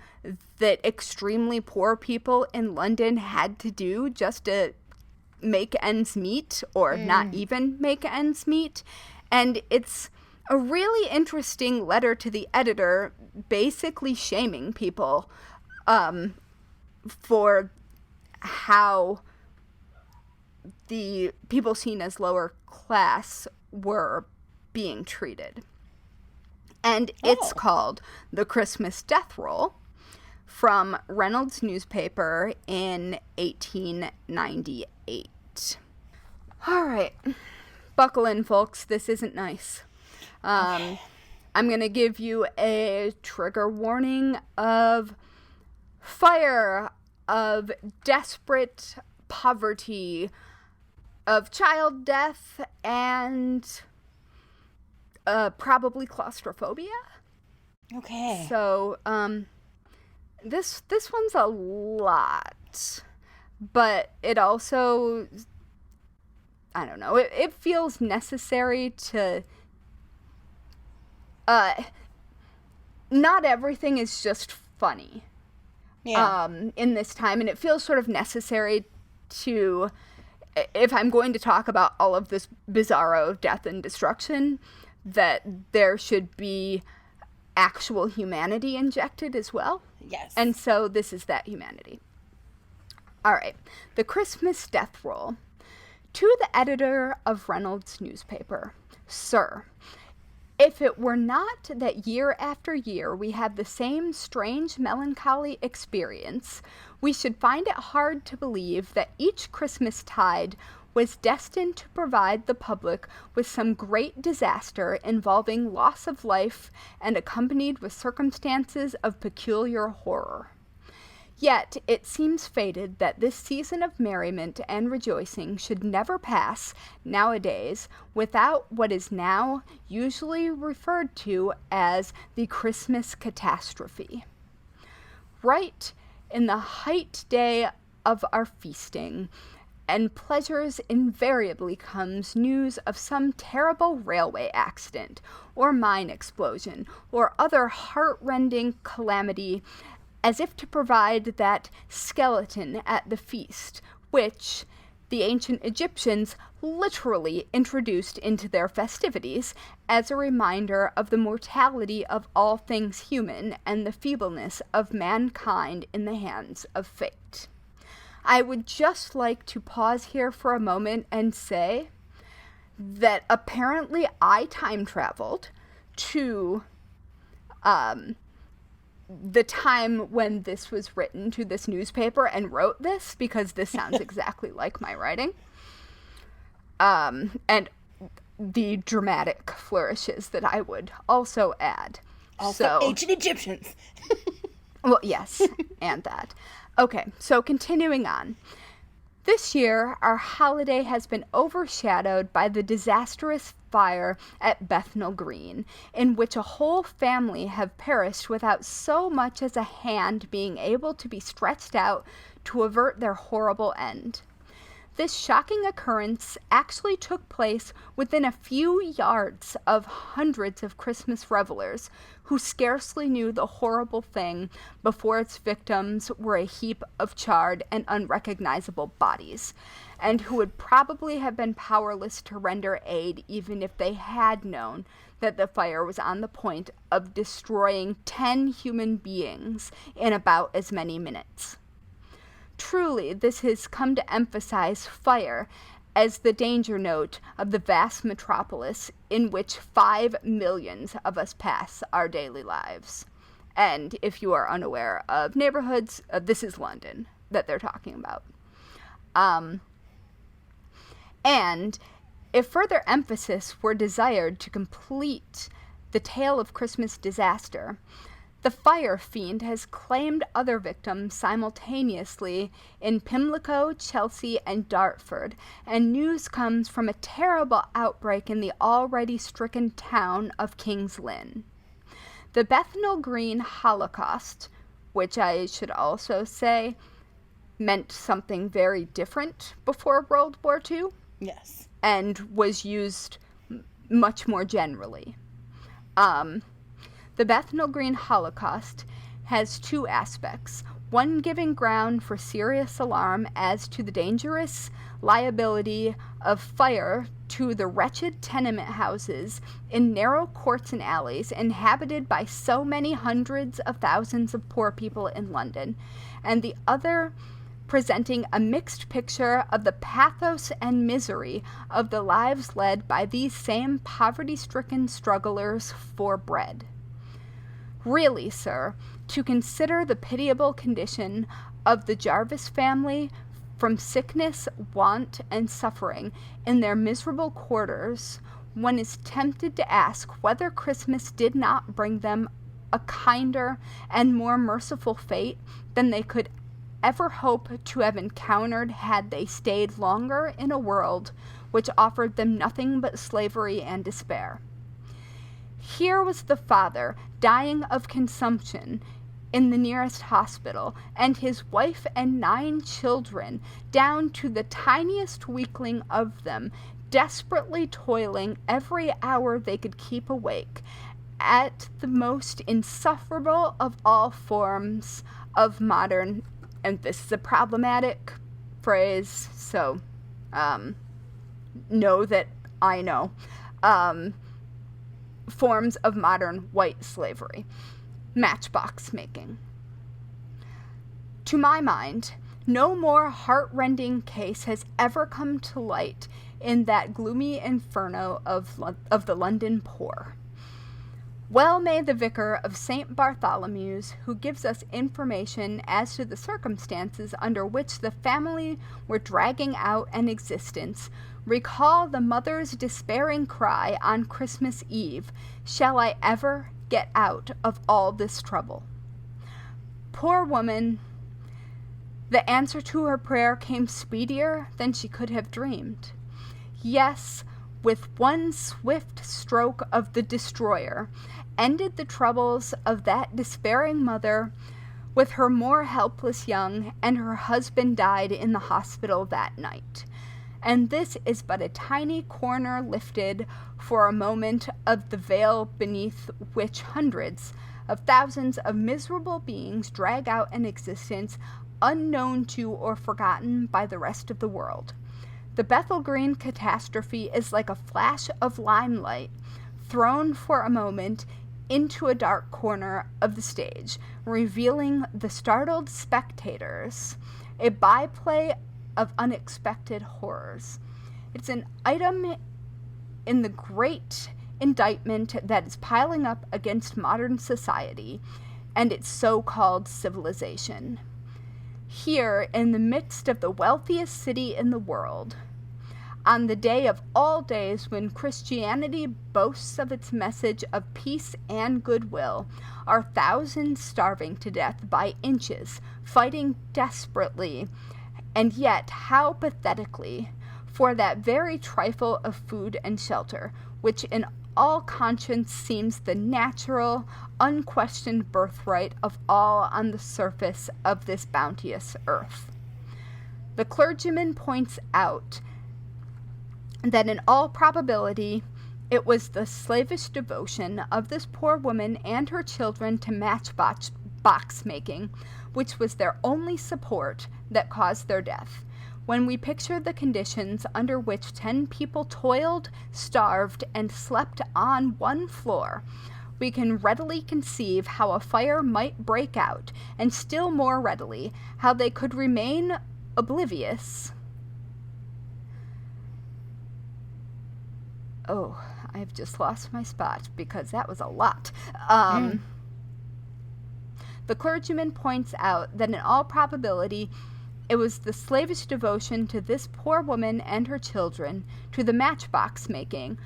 that extremely poor people in London had to do just to make ends meet, or not even make ends meet. And it's a really interesting letter to the editor, basically shaming people for how the people seen as lower class were being treated. And it's called The Christmas Death Roll from Reynolds newspaper in 1898. All right. Buckle in, folks. This isn't nice. I'm going to give you a trigger warning of fire, of desperate poverty, of child death, and Probably claustrophobia. Okay. So, this one's a lot, but it also, I don't know, it feels necessary to, not everything is just funny. Yeah. In this time, and it feels sort of necessary to, if I'm going to talk about all of this bizarro death and destruction, that there should be actual humanity injected as well. Yes. And so this is that humanity. All right. The Christmas death roll. To the editor of Reynolds' newspaper, Sir, if it were not that year after year we have the same strange melancholy experience, we should find it hard to believe that each Christmas tide was destined to provide the public with some great disaster involving loss of life and accompanied with circumstances of peculiar horror. Yet it seems fated that this season of merriment and rejoicing should never pass, nowadays, without what is now usually referred to as the Christmas catastrophe. Right in the height day of our feasting and pleasures invariably comes news of some terrible railway accident, or mine explosion, or other heart-rending calamity, as if to provide that skeleton at the feast, which the ancient Egyptians literally introduced into their festivities as a reminder of the mortality of all things human and the feebleness of mankind in the hands of fate. I would just like to pause here for a moment and say that apparently I time traveled to the time when this was written to this newspaper and wrote this, because this sounds exactly like my writing. And the dramatic flourishes that I would also add. Also ancient Egyptians. Well, yes, and that. Okay, so continuing on. This year, our holiday has been overshadowed by the disastrous fire at Bethnal Green, in which a whole family have perished without so much as a hand being able to be stretched out to avert their horrible end. This shocking occurrence actually took place within a few yards of hundreds of Christmas revelers who scarcely knew the horrible thing before its victims were a heap of charred and unrecognizable bodies, and who would probably have been powerless to render aid even if they had known that the fire was on the point of destroying 10 human beings in about as many minutes. Truly, this has come to emphasize fire as the danger note of the vast metropolis in which 5 millions of us pass our daily lives. And if you are unaware of neighborhoods, this is London that they're talking about. And if further emphasis were desired to complete the tale of Christmas disaster, the fire fiend has claimed other victims simultaneously in Pimlico, Chelsea, and Dartford, and news comes from a terrible outbreak in the already stricken town of King's Lynn. The Bethnal Green Holocaust, which I should also say meant something very different before World War II. Yes. And was used much more generally. The Bethnal Green Holocaust has two aspects, one giving ground for serious alarm as to the dangerous liability of fire to the wretched tenement houses in narrow courts and alleys inhabited by so many hundreds of thousands of poor people in London, and the other presenting a mixed picture of the pathos and misery of the lives led by these same poverty-stricken strugglers for bread. Really, sir, to consider the pitiable condition of the Jarvis family from sickness, want, and suffering in their miserable quarters, one is tempted to ask whether Christmas did not bring them a kinder and more merciful fate than they could ever hope to have encountered had they stayed longer in a world which offered them nothing but slavery and despair. Here was the father dying of consumption in the nearest hospital, and his wife and 9 children, down to the tiniest weakling of them, desperately toiling every hour they could keep awake, at the most insufferable of all forms of modern, and this is a problematic phrase, so know that I know, forms of modern white slavery. Matchbox making. To my mind, no more heart-rending case has ever come to light in that gloomy inferno of the London poor. Well may the vicar of St. Bartholomew's, who gives us information as to the circumstances under which the family were dragging out an existence, recall the mother's despairing cry on Christmas Eve, "Shall I ever get out of all this trouble?" Poor woman, the answer to her prayer came speedier than she could have dreamed. Yes, with one swift stroke of the destroyer, ended the troubles of that despairing mother with her more helpless young, and her husband died in the hospital that night. And this is but a tiny corner lifted for a moment of the veil beneath which hundreds of thousands of miserable beings drag out an existence unknown to or forgotten by the rest of the world. The Bethnal Green catastrophe is like a flash of limelight thrown for a moment into a dark corner of the stage, revealing the startled spectators a byplay of unexpected horrors. It's an item in the great indictment that is piling up against modern society and its so-called civilization. Here, in the midst of the wealthiest city in the world, on the day of all days when Christianity boasts of its message of peace and goodwill, are thousands starving to death by inches, fighting desperately, and yet how pathetically, for that very trifle of food and shelter, which in all conscience seems the natural, unquestioned birthright of all on the surface of this bounteous earth. The clergyman points out that in all probability it was the slavish devotion of this poor woman and her children to matchbox making, which was their only support, that caused their death. When we picture the conditions under which 10 people toiled, starved, and slept on one floor, we can readily conceive how a fire might break out, and still more readily how they could remain oblivious. Oh, I've just lost my spot because that was a lot. The clergyman points out that in all probability it was the slavish devotion to this poor woman and her children to the matchbox making,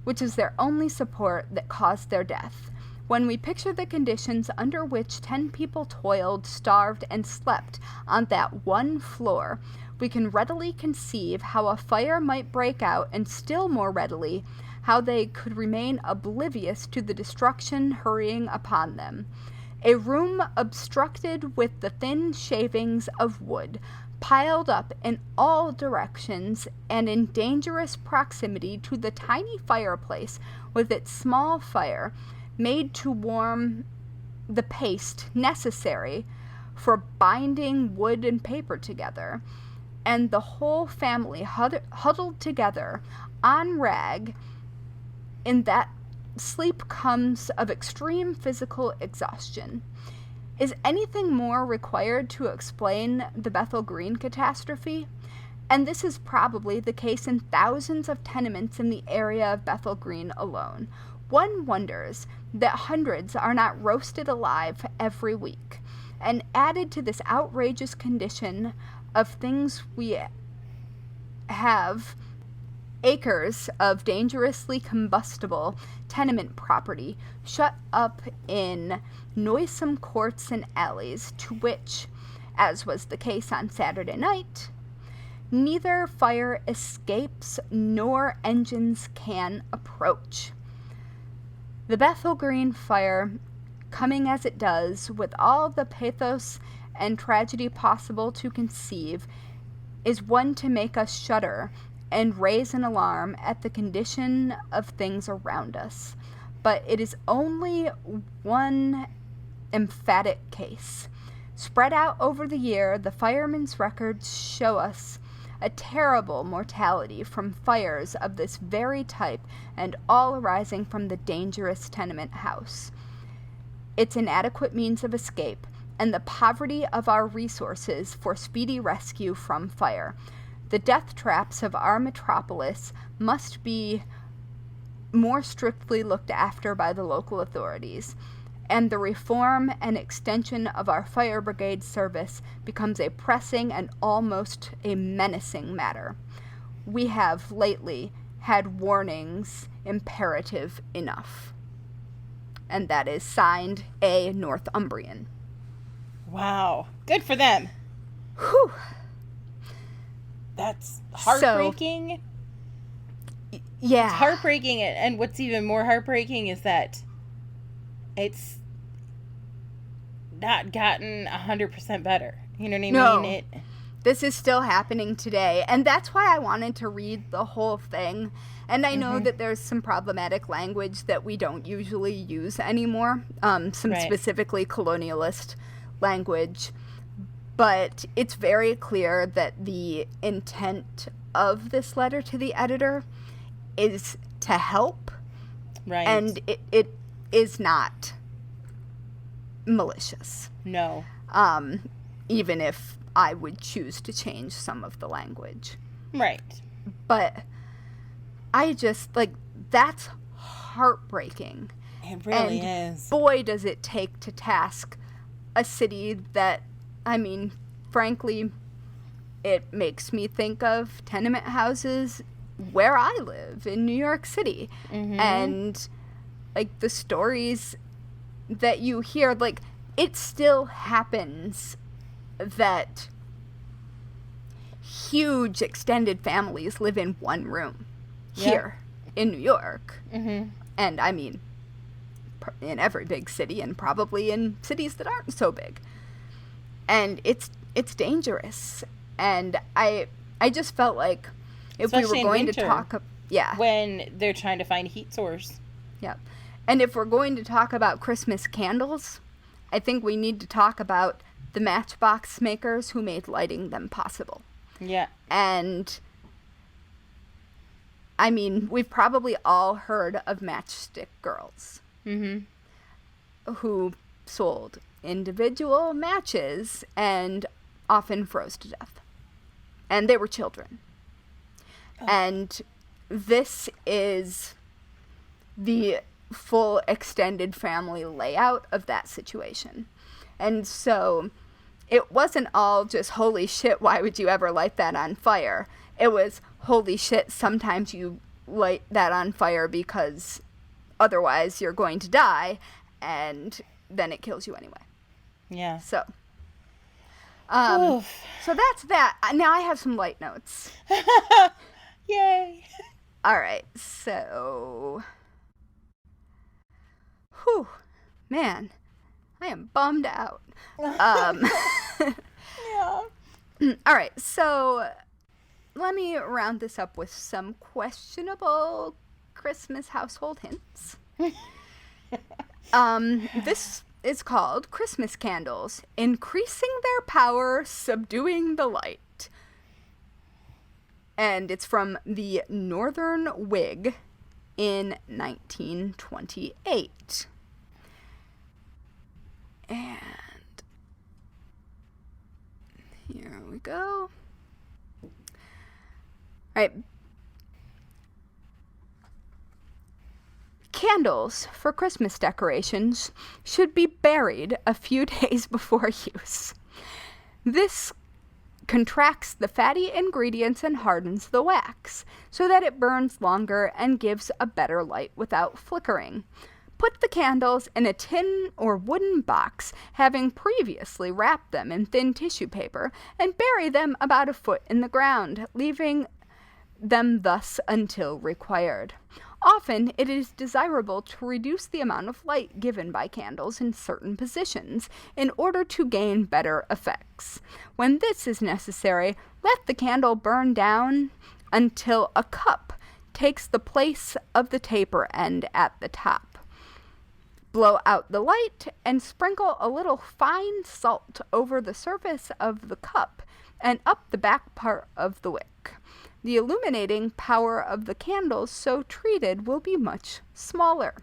which is their only support, that caused their death. When we picture the conditions under which 10 people toiled, starved, and slept on that one floor, we can readily conceive how a fire might break out, and still more readily how they could remain oblivious to the destruction hurrying upon them. A room obstructed with the thin shavings of wood, piled up in all directions and in dangerous proximity to the tiny fireplace with its small fire, made to warm the paste necessary for binding wood and paper together, and the whole family huddled together on rag in that sleep comes of extreme physical exhaustion. Is anything more required to explain the Bethnal Green catastrophe? And this is probably the case in thousands of tenements in the area of Bethnal Green alone. One wonders that hundreds are not roasted alive every week. And added to this outrageous condition of things, we have acres of dangerously combustible tenement property shut up in noisome courts and alleys, to which, as was the case on Saturday night, neither fire escapes nor engines can approach. The Bethel Green fire, coming as it does, with all the pathos and tragedy possible to conceive, is one to make us shudder and raise an alarm at the condition of things around us. But it is only one emphatic case. Spread out over the year, the firemen's records show us a terrible mortality from fires of this very type, and all arising from the dangerous tenement house, its inadequate means of escape, and the poverty of our resources for speedy rescue from fire. The death traps of our metropolis must be more strictly looked after by the local authorities, and the reform and extension of our fire brigade service becomes a pressing and almost a menacing matter. We have lately had warnings imperative enough. And that is signed A. Northumbrian. Wow. Good for them. Whew. That's heartbreaking. Yeah. It's heartbreaking, and what's even more heartbreaking is that it's not gotten 100% better. You know what I mean? This is still happening today, and that's why I wanted to read the whole thing. And I know that there's some problematic language that we don't usually use anymore, specifically colonialist language. But it's very clear that the intent of this letter to the editor is to help. Right. And it is not malicious. No. Even if I would choose to change some of the language. Right. But I just, that's heartbreaking. It really is. Boy, does it take to task a city that, frankly, it makes me think of tenement houses where I live in New York City. Mm-hmm. And, the stories that you hear, it still happens that huge extended families live in one room here in New York. Mm-hmm. And in every big city, and probably in cities that aren't so big. And it's dangerous. And I just felt like if especially we were going to talk, when they're trying to find heat source. Yeah. And if we're going to talk about Christmas candles, I think we need to talk about the matchbox makers who made lighting them possible. Yeah. And we've probably all heard of Matchstick Girls. Mm-hmm. Who sold individual matches and often froze to death. And they were children. Oh. And this is the full extended family layout of that situation. And so it wasn't all just, holy shit, why would you ever light that on fire? It was, holy shit, sometimes you light that on fire because otherwise you're going to die, and then it kills you anyway. Yeah. So that's that. Now I have some light notes. Yay. All right, so... Whew, man, I am bummed out. Yeah. All right, so let me round this up with some questionable Christmas household hints. This is called Christmas Candles, Increasing Their Power, Subduing the Light. And it's from the Northern Whig in 1928. And here we go. All right. Candles for Christmas decorations should be buried a few days before use. This contracts the fatty ingredients and hardens the wax, so that it burns longer and gives a better light without flickering. Put the candles in a tin or wooden box, having previously wrapped them in thin tissue paper, and bury them about a foot in the ground, leaving them thus until required. Often, it is desirable to reduce the amount of light given by candles in certain positions in order to gain better effects. When this is necessary, let the candle burn down until a cup takes the place of the taper end at the top. Blow out the light and sprinkle a little fine salt over the surface of the cup and up the back part of the wick. The illuminating power of the candles so treated will be much smaller.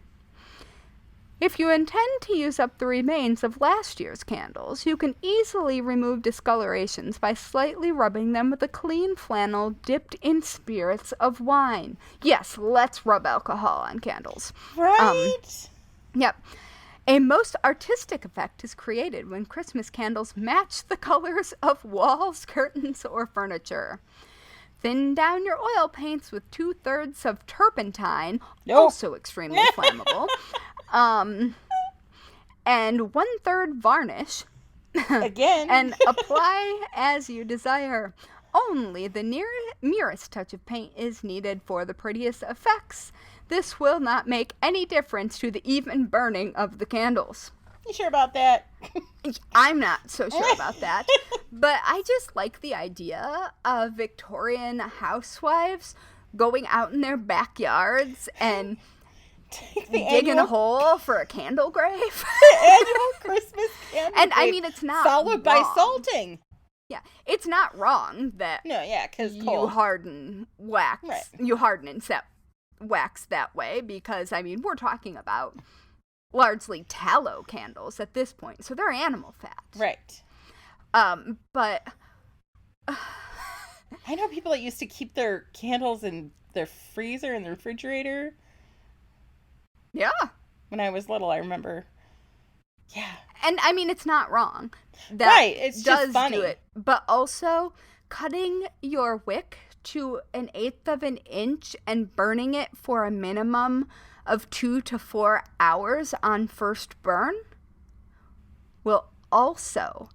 If you intend to use up the remains of last year's candles, you can easily remove discolorations by slightly rubbing them with a clean flannel dipped in spirits of wine. Yes, let's rub alcohol on candles. Right? Yep. A most artistic effect is created when Christmas candles match the colors of walls, curtains, or furniture. Thin down your oil paints with 2/3 of turpentine, also extremely flammable, and 1/3 varnish. Again. And apply as you desire. Only the merest touch of paint is needed for the prettiest effects. This will not make any difference to the even burning of the candles. You sure about that? I'm not so sure about that. But I just like the idea of Victorian housewives going out in their backyards and digging a hole for a candle grave. The annual Christmas candle And grave, I mean, it's not followed wrong. by salting. Yeah, it's not wrong that because you harden wax. Right. You harden and set wax that way because, I mean, we're talking about largely tallow candles at this point, so they're animal fat. Right. But I know people that used to keep their candles in their freezer and the refrigerator. Yeah. When I was little, I remember. Yeah. And I mean, it's not wrong. That right. It's does just funny. do it. But also, cutting your wick to 1/8 of an inch and burning it for a minimum of 2 to 4 hours on first burn will also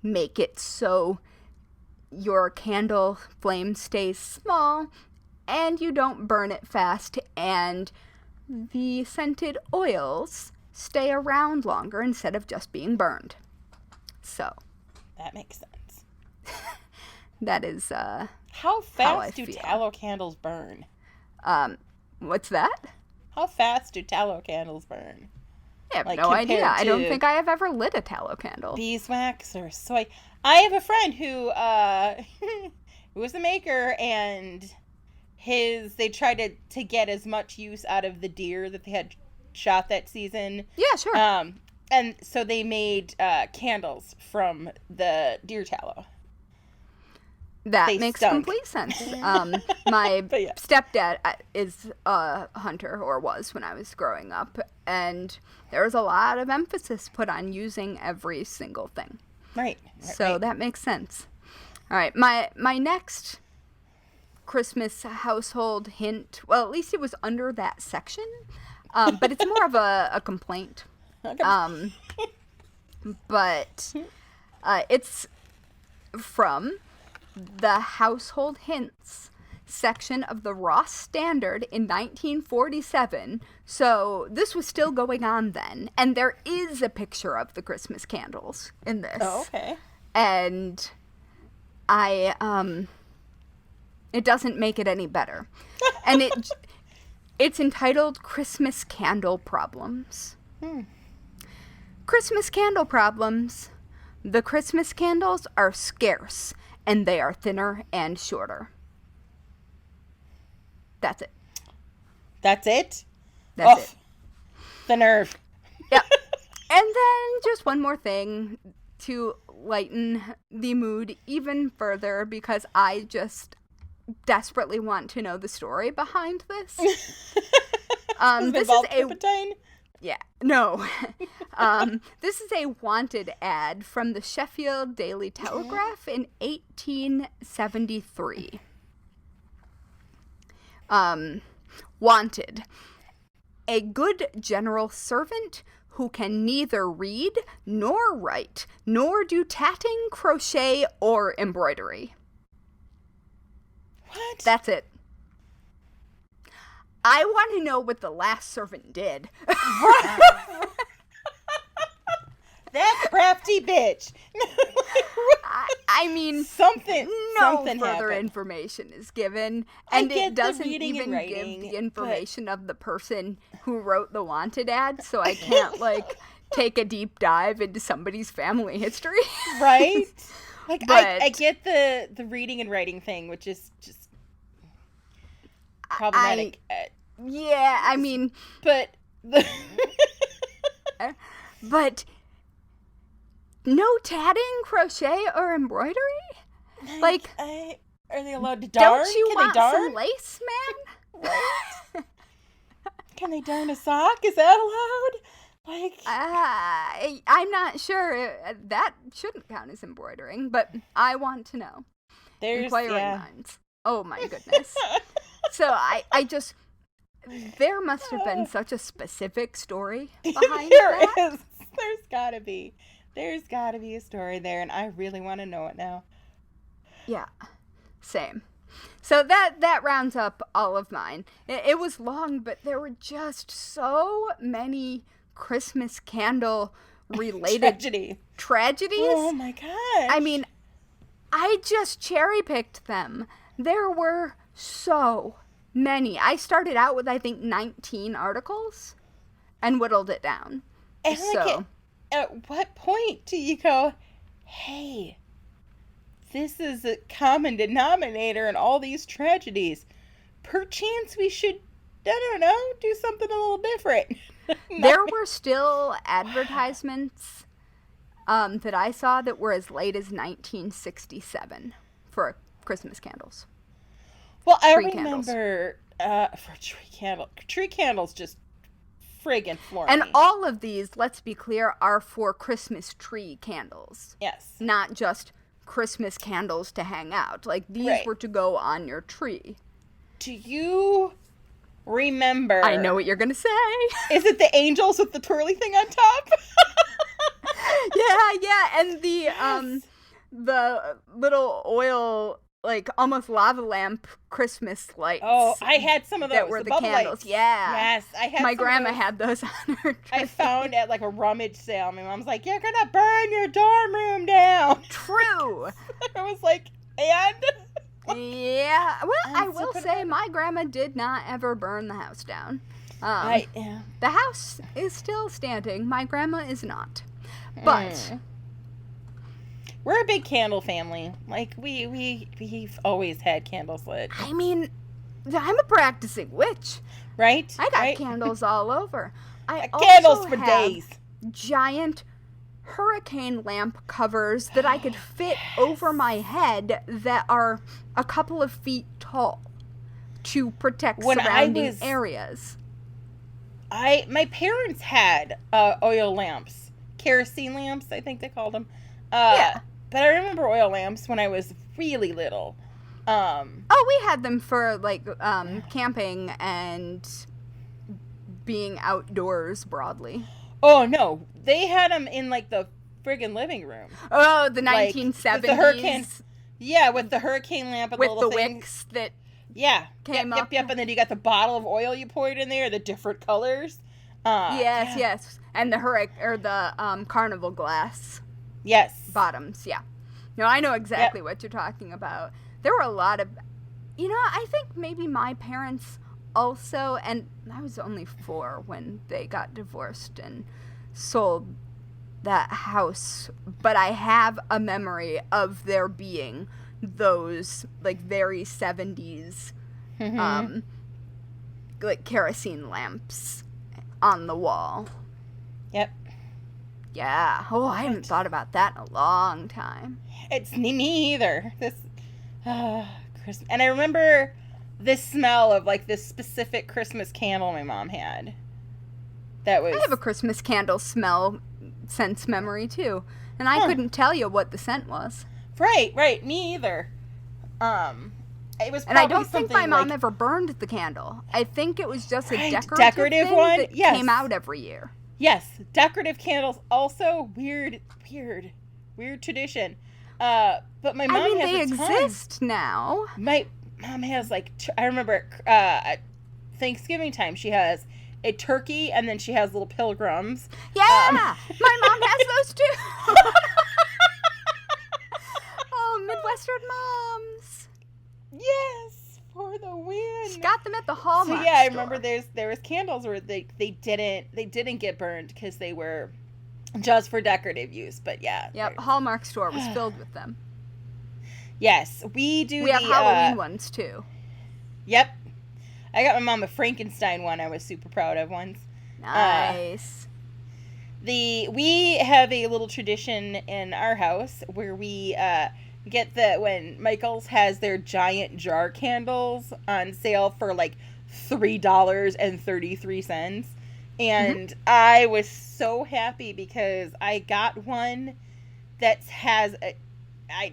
make it so your candle flame stays small and you don't burn it fast, and the scented oils stay around longer instead of just being burned. So that makes sense. That is how fast do feel. tallow candles burn? What's that? How fast do tallow candles burn? I have no idea. compared I don't to think I have ever lit a tallow candle. Beeswax or soy. I have a friend who who was a maker, and they tried to get as much use out of the deer that they had shot that season. Yeah, sure. And so they made candles from the deer tallow. That makes complete sense. My yeah. stepdad is a hunter, or was when I was growing up, and there was a lot of emphasis put on using every single thing. Right. So that makes sense. All right, my next Christmas household hint, well, at least it was under that section, but it's more of a complaint. Okay. But it's from the Household Hints section of the Ross Standard in 1947. So this was still going on then, and there is a picture of the Christmas candles in this. Oh, okay. And it doesn't make it any better. And it's entitled Christmas Candle Problems. Christmas candle problems. The Christmas candles are scarce, and they are thinner and shorter. That's it. That's it? That's it. The nerve. Yep. And then just one more thing to lighten the mood even further, because I just desperately want to know the story behind this. This is turpentine? Yeah, no. This is a wanted ad from the Sheffield Daily Telegraph in 1873. Wanted. A good general servant who can neither read nor write, nor do tatting, crochet, or embroidery. What? That's it. I want to know what the last servant did. That crafty bitch. I mean, something further happened. Information is given, and it doesn't even writing, give the information of the person who wrote the wanted ad, so I can't, like, take a deep dive into somebody's family history. Right? Like, I get the reading and writing thing, which is just problematic. Yeah, I mean... But... but... No tatting, crochet, or embroidery? Like... are they allowed to darn? Don't you want some lace, man? Right? Can they darn a sock? Is that allowed? Like... I'm not sure. That shouldn't count as embroidering, but I want to know. There's Inquiring minds. Oh my goodness. So I just... There must have been such a specific story behind that. There is. There's gotta be. There's gotta be a story there, and I really want to know it now. Yeah, same. So that rounds up all of mine. It was long, but there were just so many Christmas candle related tragedies. Oh my gosh. I mean, I just cherry picked them. There were so many. I started out with, I think, 19 articles and whittled it down. And so, at what point do you go, hey, this is a common denominator in all these tragedies. Perchance we should, I don't know, do something a little different. There were still advertisements that I saw that were as late as 1967 for Christmas candles. Well, I remember for tree candles just friggin' flooring And me. all of these, let's be clear, are for Christmas tree candles. Yes. Not just Christmas candles to hang out. Like, these were to go on your tree. Do you remember? I know what you're going to say. Is it the angels with the twirly thing on top? Yeah. And the little oil, like, almost lava lamp Christmas lights. Oh, I had some of those. That were the candles. Lights. Yeah. Yes, I had My grandma had those on her tree. I found at, like, a rummage sale. My mom's like, you're gonna burn your dorm room down. True. I was like, and? Yeah. Well, I will say my grandma did not ever burn the house down. The house is still standing. My grandma is not. But... We're a big candle family. Like, we've always had candles lit. I mean, I'm a practicing witch. Right? I got candles all over. I candles also for have days. Giant hurricane lamp covers that I could fit over my head that are a couple of feet tall to protect surrounding areas. My parents had oil lamps. Kerosene lamps, I think they called them. Yeah. But I remember oil lamps when I was really little. We had them for, like, camping and being outdoors broadly. Oh, no. They had them in, like, the friggin' living room. Oh, the 1970s. With the hurricane, with the hurricane lamp and with the little the wicks that came up. Yep. And then you got the bottle of oil you poured in there, the different colors. Yes. And the carnival glass. Yes. Bottoms, yeah. No, I know exactly what you're talking about. There were a lot of... I think maybe my parents also... And I was only 4 when they got divorced and sold that house. But I have a memory of there being those, like, very 70s, like, kerosene lamps on the wall. Yep. Yeah. Oh, I haven't thought about that in a long time. It's me either. This Christmas, and I remember this smell of, like, this specific Christmas candle my mom had. That was. I have a Christmas candle smell sense memory too, and I couldn't tell you what the scent was. Right. Me either. It was. And I don't think my mom ever burned the candle. I think it was just a decorative thing one that came out every year. Yes, decorative candles also weird tradition. But my mom has they a ton. exist now. My mom has, like, I remember Thanksgiving time, she has a turkey, and then she has little pilgrims. Yeah, my mom has those too. Oh, Midwestern moms. Yes, for the win. She got them at the Hallmark store. I store. remember there was candles where they didn't get burned because they were just for decorative use. But yeah. Yep, Hallmark store was filled with them. Yes, we have Halloween ones too. Yep. I got my mom a Frankenstein one I was super proud of once. Nice. We have a little tradition in our house where we get when Michael's has their giant jar candles on sale for like $3.33. And I was so happy because I got one that has I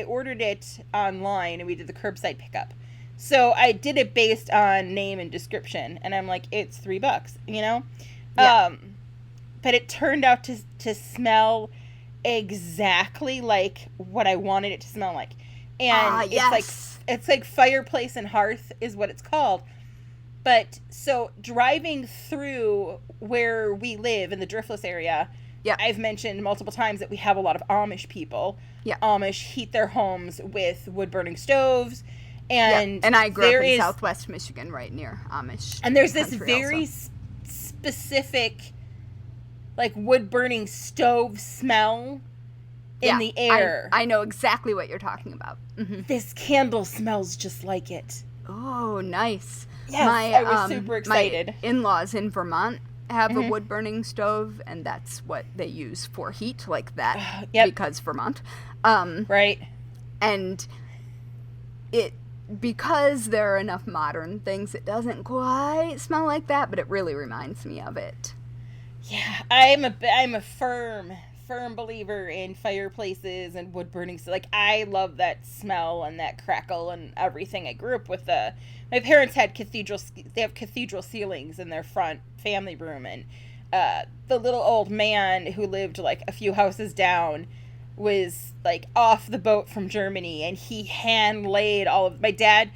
ordered it online and we did the curbside pickup. So I did it based on name and description, and I'm like, it's $3, you know? Yeah. But it turned out to smell exactly like what I wanted it to smell like. And it's like fireplace and hearth is what it's called. But so driving through where we live in the Driftless area, I've mentioned multiple times that we have a lot of Amish people. Yeah. Amish heat their homes with wood-burning stoves. And I grew up in Southwest Michigan, right near Amish. And there's this very specific, like, wood-burning stove smell in the air. I know exactly what you're talking about. Mm-hmm. This candle smells just like it. Oh, nice. Yes, I was super excited. My in-laws in Vermont have a wood-burning stove, and that's what they use for heat, like that, because Vermont. Right. And because there are enough modern things, it doesn't quite smell like that, but it really reminds me of it. Yeah, I'm a firm believer in fireplaces and wood burning. So, like, I love that smell and that crackle and everything. I grew up with my parents had cathedral ceilings in their front family room, and the little old man who lived like a few houses down was like off the boat from Germany, and he hand laid my dad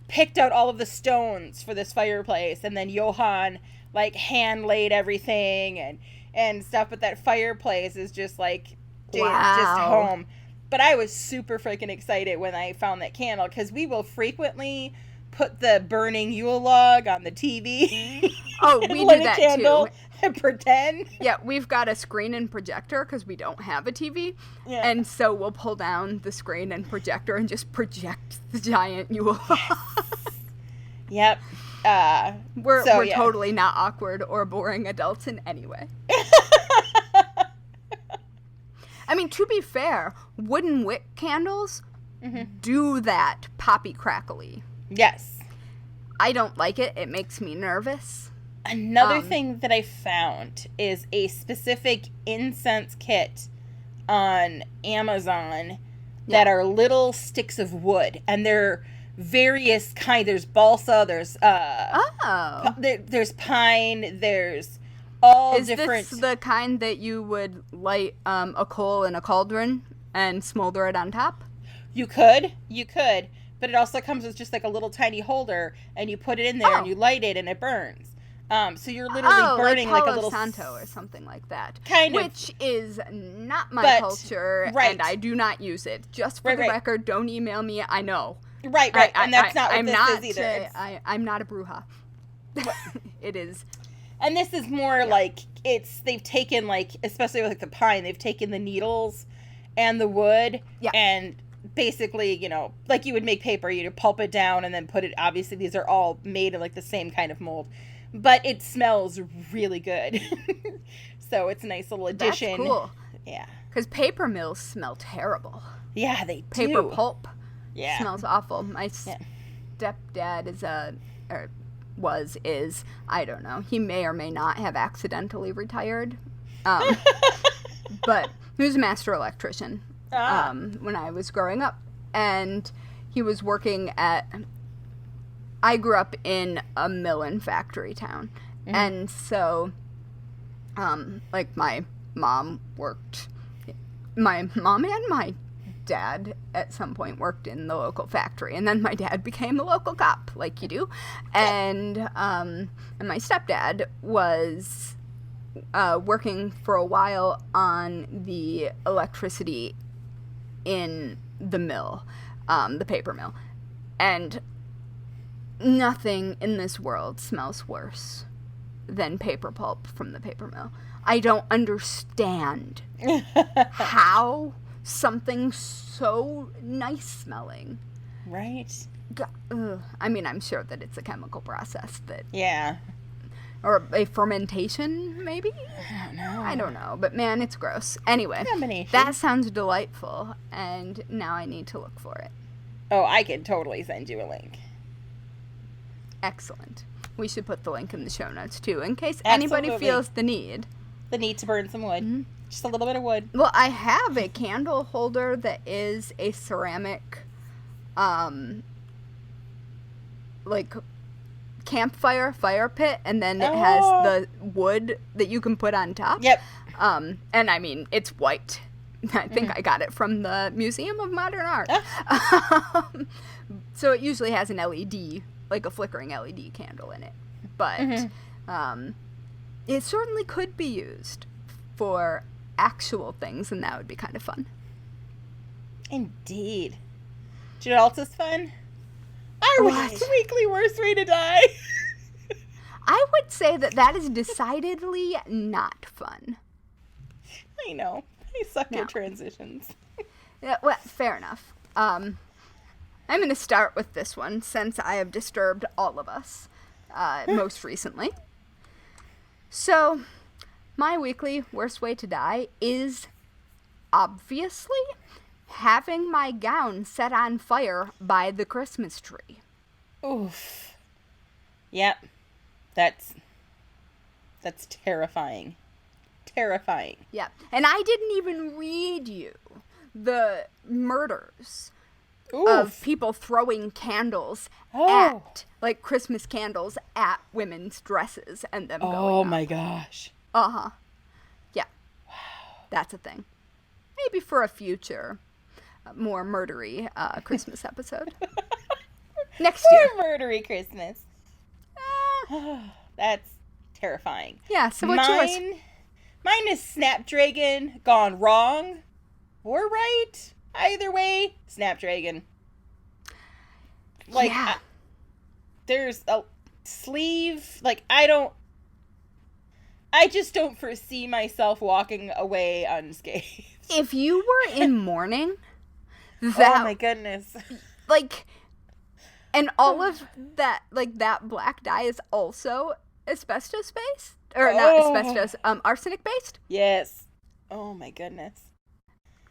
picked out all of the stones for this fireplace, and then Johann like hand laid everything and stuff, but that fireplace is just like just home. But I was super freaking excited when I found that candle, because we will frequently put the burning Yule log on the TV. Oh, we do that too. And pretend. Yeah, we've got a screen and projector because we don't have a TV. Yeah. And so we'll pull down the screen and projector and just project the giant Yule log. Yep. We're totally not awkward or boring adults in any way. I mean, to be fair, wooden wick candles do that poppy crackly. Yes. I don't like it. It makes me nervous. Another thing that I found is a specific incense kit on Amazon that are little sticks of wood, and they're various kinds. There's balsa, there's there's pine, there's all different. Is this the kind that you would light a coal in a cauldron and smolder it on top? You could, but it also comes with just like a little tiny holder, and you put it in there and you light it and it burns. So you're literally burning like a little Santo or something like that. Kind of. Which is not my culture, and I do not use it. Just for the record, don't email me. I know. Right. And that's not what this is either. I'm not a bruja. It is. And this is more like they've taken, like, especially with like the pine, they've taken the needles and the wood and basically, you know, like you would make paper, you pulp it down and then put it, obviously these are all made in like the same kind of mold. But it smells really good. So it's a nice little addition. That's cool. Yeah. Because paper mills smell terrible. Yeah, they do. Paper pulp smells awful. My stepdad is, I don't know, he may or may not have accidentally retired. But he was a master electrician when I was growing up. And he was working I grew up in a mill and factory town. Mm-hmm. And so, like, my mom and my stepdad at some point worked in the local factory, and then my dad became the local cop, like you do. And my stepdad was working for a while on the electricity in the mill, the paper mill. And nothing in this world smells worse than paper pulp from the paper mill. I don't understand how something so nice smelling. Right. I mean, I'm sure that it's a chemical process that... Yeah. Or a fermentation, maybe? I don't know. But man, it's gross. Anyway, that sounds delightful, and now I need to look for it. Oh, I could totally send you a link. Excellent. We should put the link in the show notes, too, in case anybody feels the need. The need to burn some wood. Mm-hmm. Just a little bit of wood. Well, I have a candle holder that is a ceramic, like, campfire fire pit, and then it has the wood that you can put on top. Yep. And I mean, it's white. I think I got it from the Museum of Modern Art. So it usually has an LED, like a flickering LED candle in it. But it certainly could be used for actual things, and that would be kind of fun. Indeed. Do you know what else is fun? Our weekly worst way to die. I would say that is decidedly not fun. I know. I suck at transitions. Yeah, well, fair enough. I'm going to start with this one, since I have disturbed all of us most recently. So, my weekly worst way to die is obviously having my gown set on fire by the Christmas tree. Oof. Yep. That's terrifying. Terrifying. Yeah. And I didn't even read you the murders of people throwing candles at, like, Christmas candles at women's dresses and them going Oh up. My gosh. Uh-huh. Yeah. Wow. That's a thing. Maybe for a future, more murdery Christmas episode. Next year. More murdery Christmas. That's terrifying. Yeah, so what's yours? Mine is Snapdragon gone wrong or right. Either way, Snapdragon. Like, yeah. There's a sleeve. Like, I just don't foresee myself walking away unscathed. If you were in mourning, oh my goodness. Like, and all of that, like, that black dye is also asbestos based? Or not asbestos, arsenic based? Yes. Oh my goodness.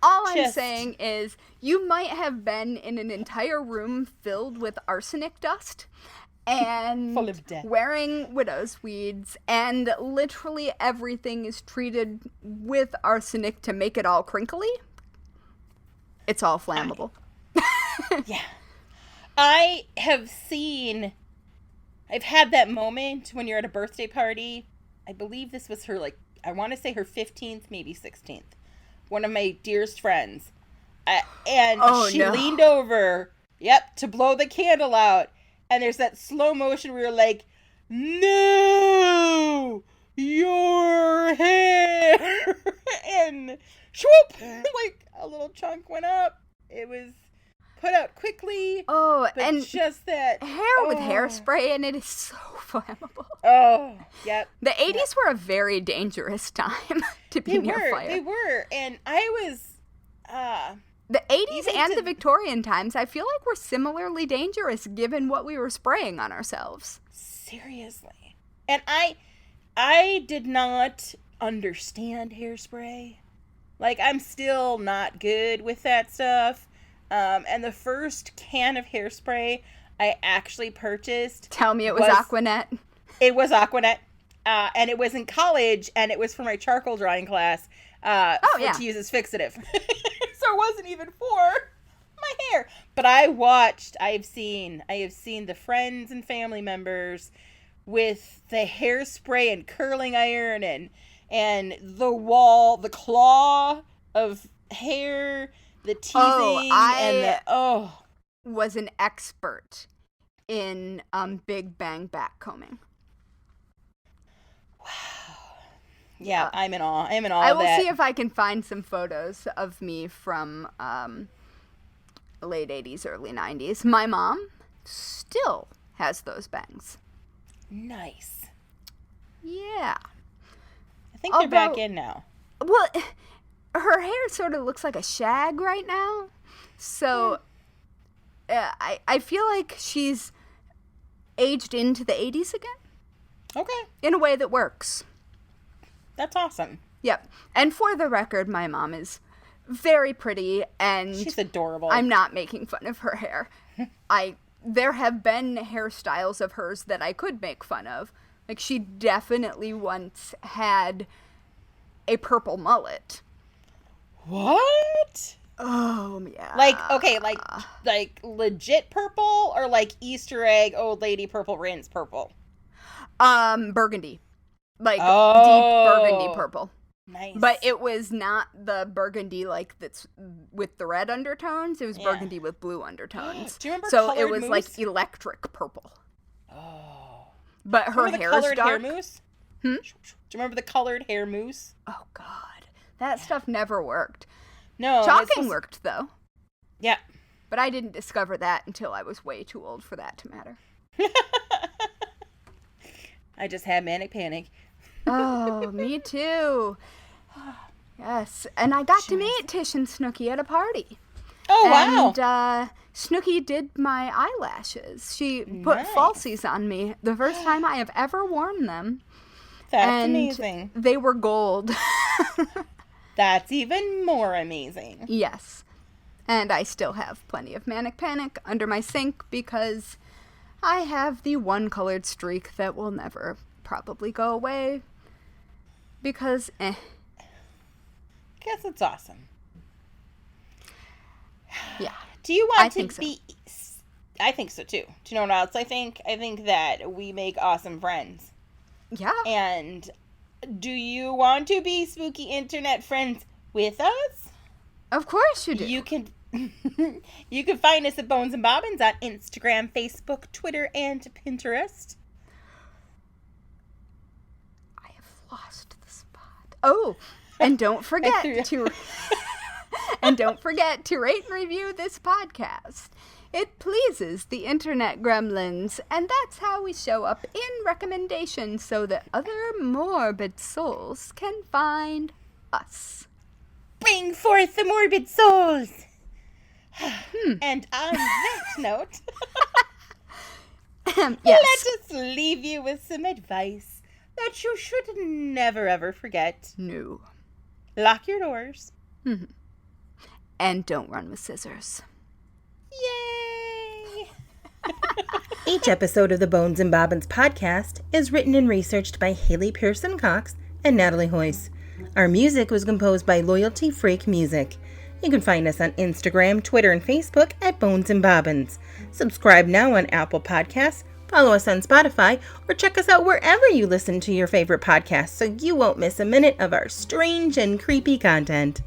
All I'm saying is, you might have been in an entire room filled with arsenic dust and full of death, wearing widow's weeds, and literally everything is treated with arsenic to make it all crinkly. It's all flammable. Yeah. I've had that moment when you're at a birthday party. I believe this was her, like, I want to say her 15th, maybe 16th. One of my dearest friends. And she leaned over, to blow the candle out. And there's that slow motion where you're like, no, your hair. And swoop, like a little chunk went up. It was put out quickly. Oh, and just that hair with hairspray, and it is so flammable. Oh, yep. The 80s were a very dangerous time to be near fire. They were, and I was. The 80s and the Victorian times, I feel like, were similarly dangerous given what we were spraying on ourselves. Seriously, and I did not understand hairspray. Like, I'm still not good with that stuff. And the first can of hairspray I actually purchased. Tell me it was Aquanet. It was Aquanet. And it was in college, and it was for my charcoal drawing class. To use as fixative. So it wasn't even for my hair. But I have seen the friends and family members with the hairspray and curling iron and the claw of hair the teasing was an expert in Big Bang backcombing. Wow. Yeah, I'm in awe. I'm in awe I of that. will see if I can find some photos of me from late 80s, early 90s. My mom still has those bangs. Nice. Yeah. I think they're back in now. Well, her hair sort of looks like a shag right now. So I feel like she's aged into the 80s again. Okay. In a way that works. That's awesome. Yep. And for the record, my mom is very pretty, and she's adorable. I'm not making fun of her hair. There have been hairstyles of hers that I could make fun of. Like, she definitely once had a purple mullet. What? Oh, yeah. Like legit purple, or like Easter egg old lady purple rinse purple? Burgundy. Like, deep burgundy purple. Nice. But it was not the burgundy that's with the red undertones. It was burgundy with blue undertones. Do you remember so colored it was mousse? Like electric purple. Oh. But her hair is dark. Hair mousse? Hmm? Do you remember the colored hair mousse? Oh God, that stuff never worked. No. Chalking worked though. Yeah. But I didn't discover that until I was way too old for that to matter. I just had manic panic. Oh, me too. Yes, and I got to meet Tish and Snooki at a party. Oh, wow. And Snooki did my eyelashes. She put falsies on me the first time I have ever worn them. That's amazing. They were gold. That's even more amazing. Yes. And I still have plenty of manic panic under my sink because I have the one colored streak that will never probably go away. Because, Guess it's awesome. Yeah. Do you want to so. be... I think so, too. Do you know what else I think? I think that we make awesome friends. Yeah. And do you want to be spooky internet friends with us? Of course you do. You can... you can find us at Bones and Bobbins on Instagram, Facebook, Twitter, and Pinterest. I have lost the spot. Oh, and don't forget to rate and review this podcast. It pleases the internet gremlins, and that's how we show up in recommendations so that other morbid souls can find us. Bring forth the morbid souls! And on that note, Yes. let us leave you with some advice that you should never ever forget. No. Lock your doors. Mm-hmm. And don't run with scissors. Yay! Each episode of the Bones and Bobbins podcast is written and researched by Haley Pierson-Cox and Natalie Hoyce. Our music was composed by Loyalty Freak Music. You can find us on Instagram, Twitter, and Facebook at Bones and Bobbins. Subscribe now on Apple Podcasts, follow us on Spotify, or check us out wherever you listen to your favorite podcasts so you won't miss a minute of our strange and creepy content.